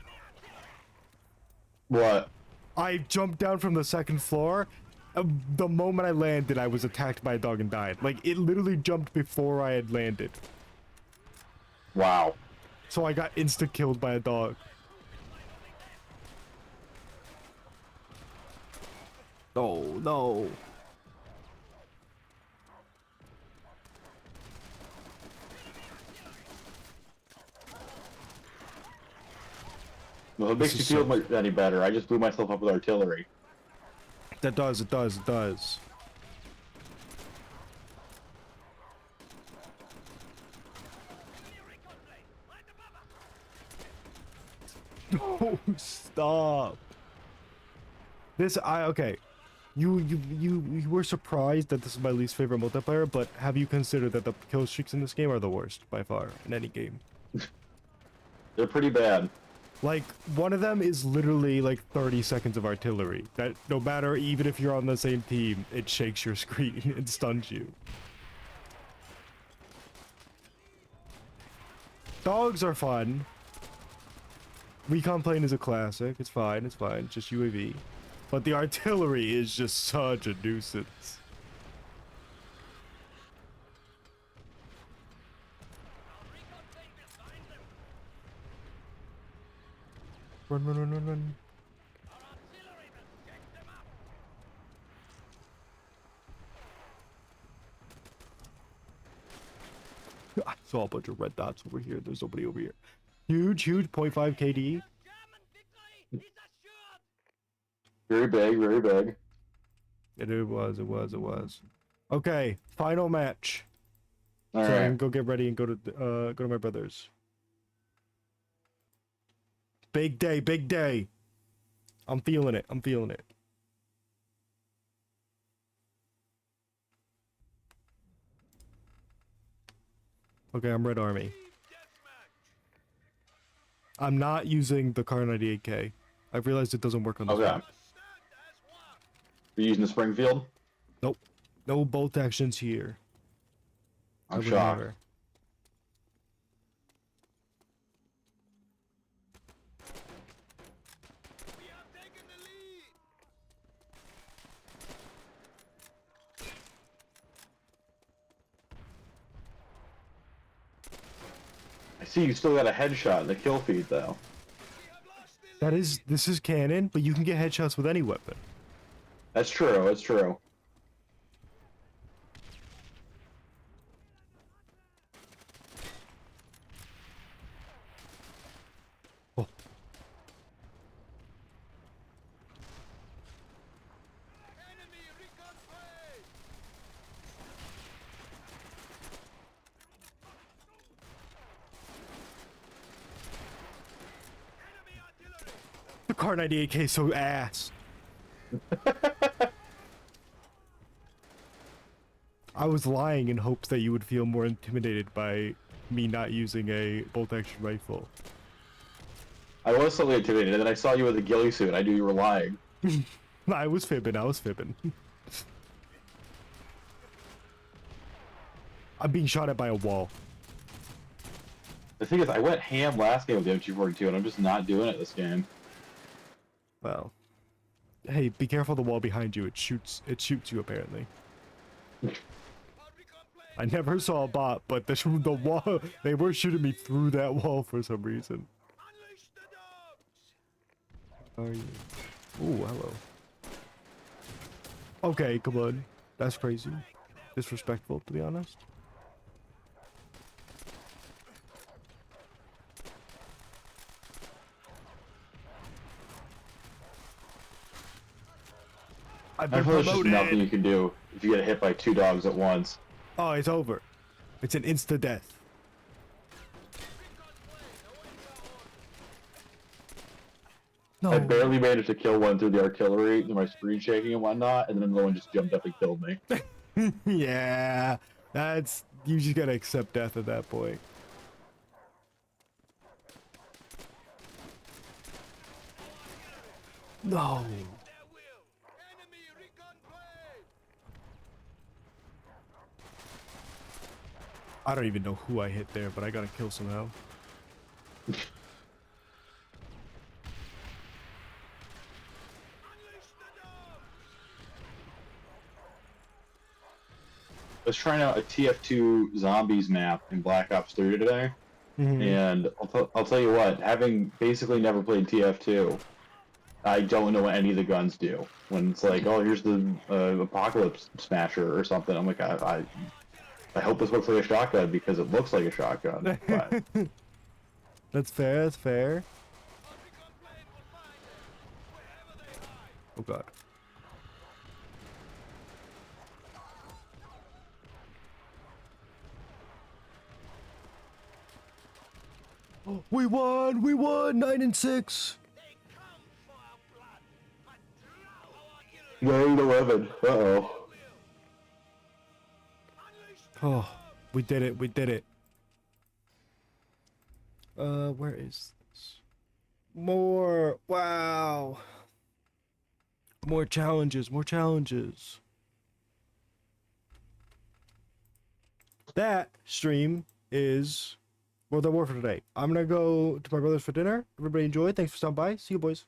What? I jumped down from the second floor. The moment I landed, I was attacked by a dog and died. Like, it literally jumped before I had landed. Wow. So I got insta-killed by a dog. Oh, no. Well, if it This makes you is feel so- any better, I just blew myself up with artillery. That does, it does, it does. Oh, stop. Okay. You were surprised that this is my least favorite multiplayer, but have you considered that the kill streaks in this game are the worst by far in any game? They're pretty bad. Like, one of them is literally like 30 seconds of artillery. That no matter, even if you're on the same team, it shakes your screen and stuns you. Dogs are fun. Recon plane is a classic. It's fine, it's fine. It's just UAV. But the artillery is just such a nuisance. Run, run, run, run, run. I saw a bunch of red dots over here. There's nobody over here. Huge, huge 0.5 KD. Very big, very big. It was. Okay, final match. All So I right. can go get ready and go to my brother's. Big day, big day. I'm feeling it. I'm feeling it. Okay, I'm Red Army. I'm not using the Kar98K. I've realized it doesn't work on this Okay. map. You're using the Springfield? Nope. No bolt actions here. I'm Never, shocked. never. I see you still got a headshot in the kill feed, though. This is canon, but you can get headshots with any weapon. That's true, that's true. Oh. The Kar98K is so ass. I was lying in hopes that you would feel more intimidated by me not using a bolt action rifle. I was slightly intimidated, and then I saw you with a ghillie suit. I knew you were lying. I was fibbing, I was fibbing. I'm being shot at by a wall. The thing is, I went ham last game with the MG42, and I'm just not doing it this game. Well. Hey, be careful of the wall behind you. It shoots you apparently. I never saw a bot, but the wall, they were shooting me through that wall for some reason. How are you? Ooh, hello. Okay, come on. That's crazy. Disrespectful, to be honest. I've been There's just nothing promoted. you can do if you get hit by 2 dogs at once. Oh, it's over. It's an insta death. No. I barely managed to kill one through the artillery, through my screen shaking and whatnot, and then another one just jumped up and killed me. Yeah, that's, you just gotta accept death at that point. No. I don't even know who I hit there, but I got to kill somehow. I was trying out a TF2 zombies map in Black Ops 3 today, Mhm. and I'll tell you what, having basically never played TF2, I don't know what any of the guns do. When it's like, oh, here's the Apocalypse Smasher or something, I'm like, I hope this looks like a shotgun because it looks like a shotgun. But That's fair. That's fair. Oh god. We won! We won! 9 and 6. 9-11. Uh-oh. Oh, we did it. We did it. Where is this? More. Wow. More challenges. More challenges. That stream is World at War for today. I'm gonna go to my brother's for dinner. Everybody enjoy. Thanks for stopping by. See you, boys.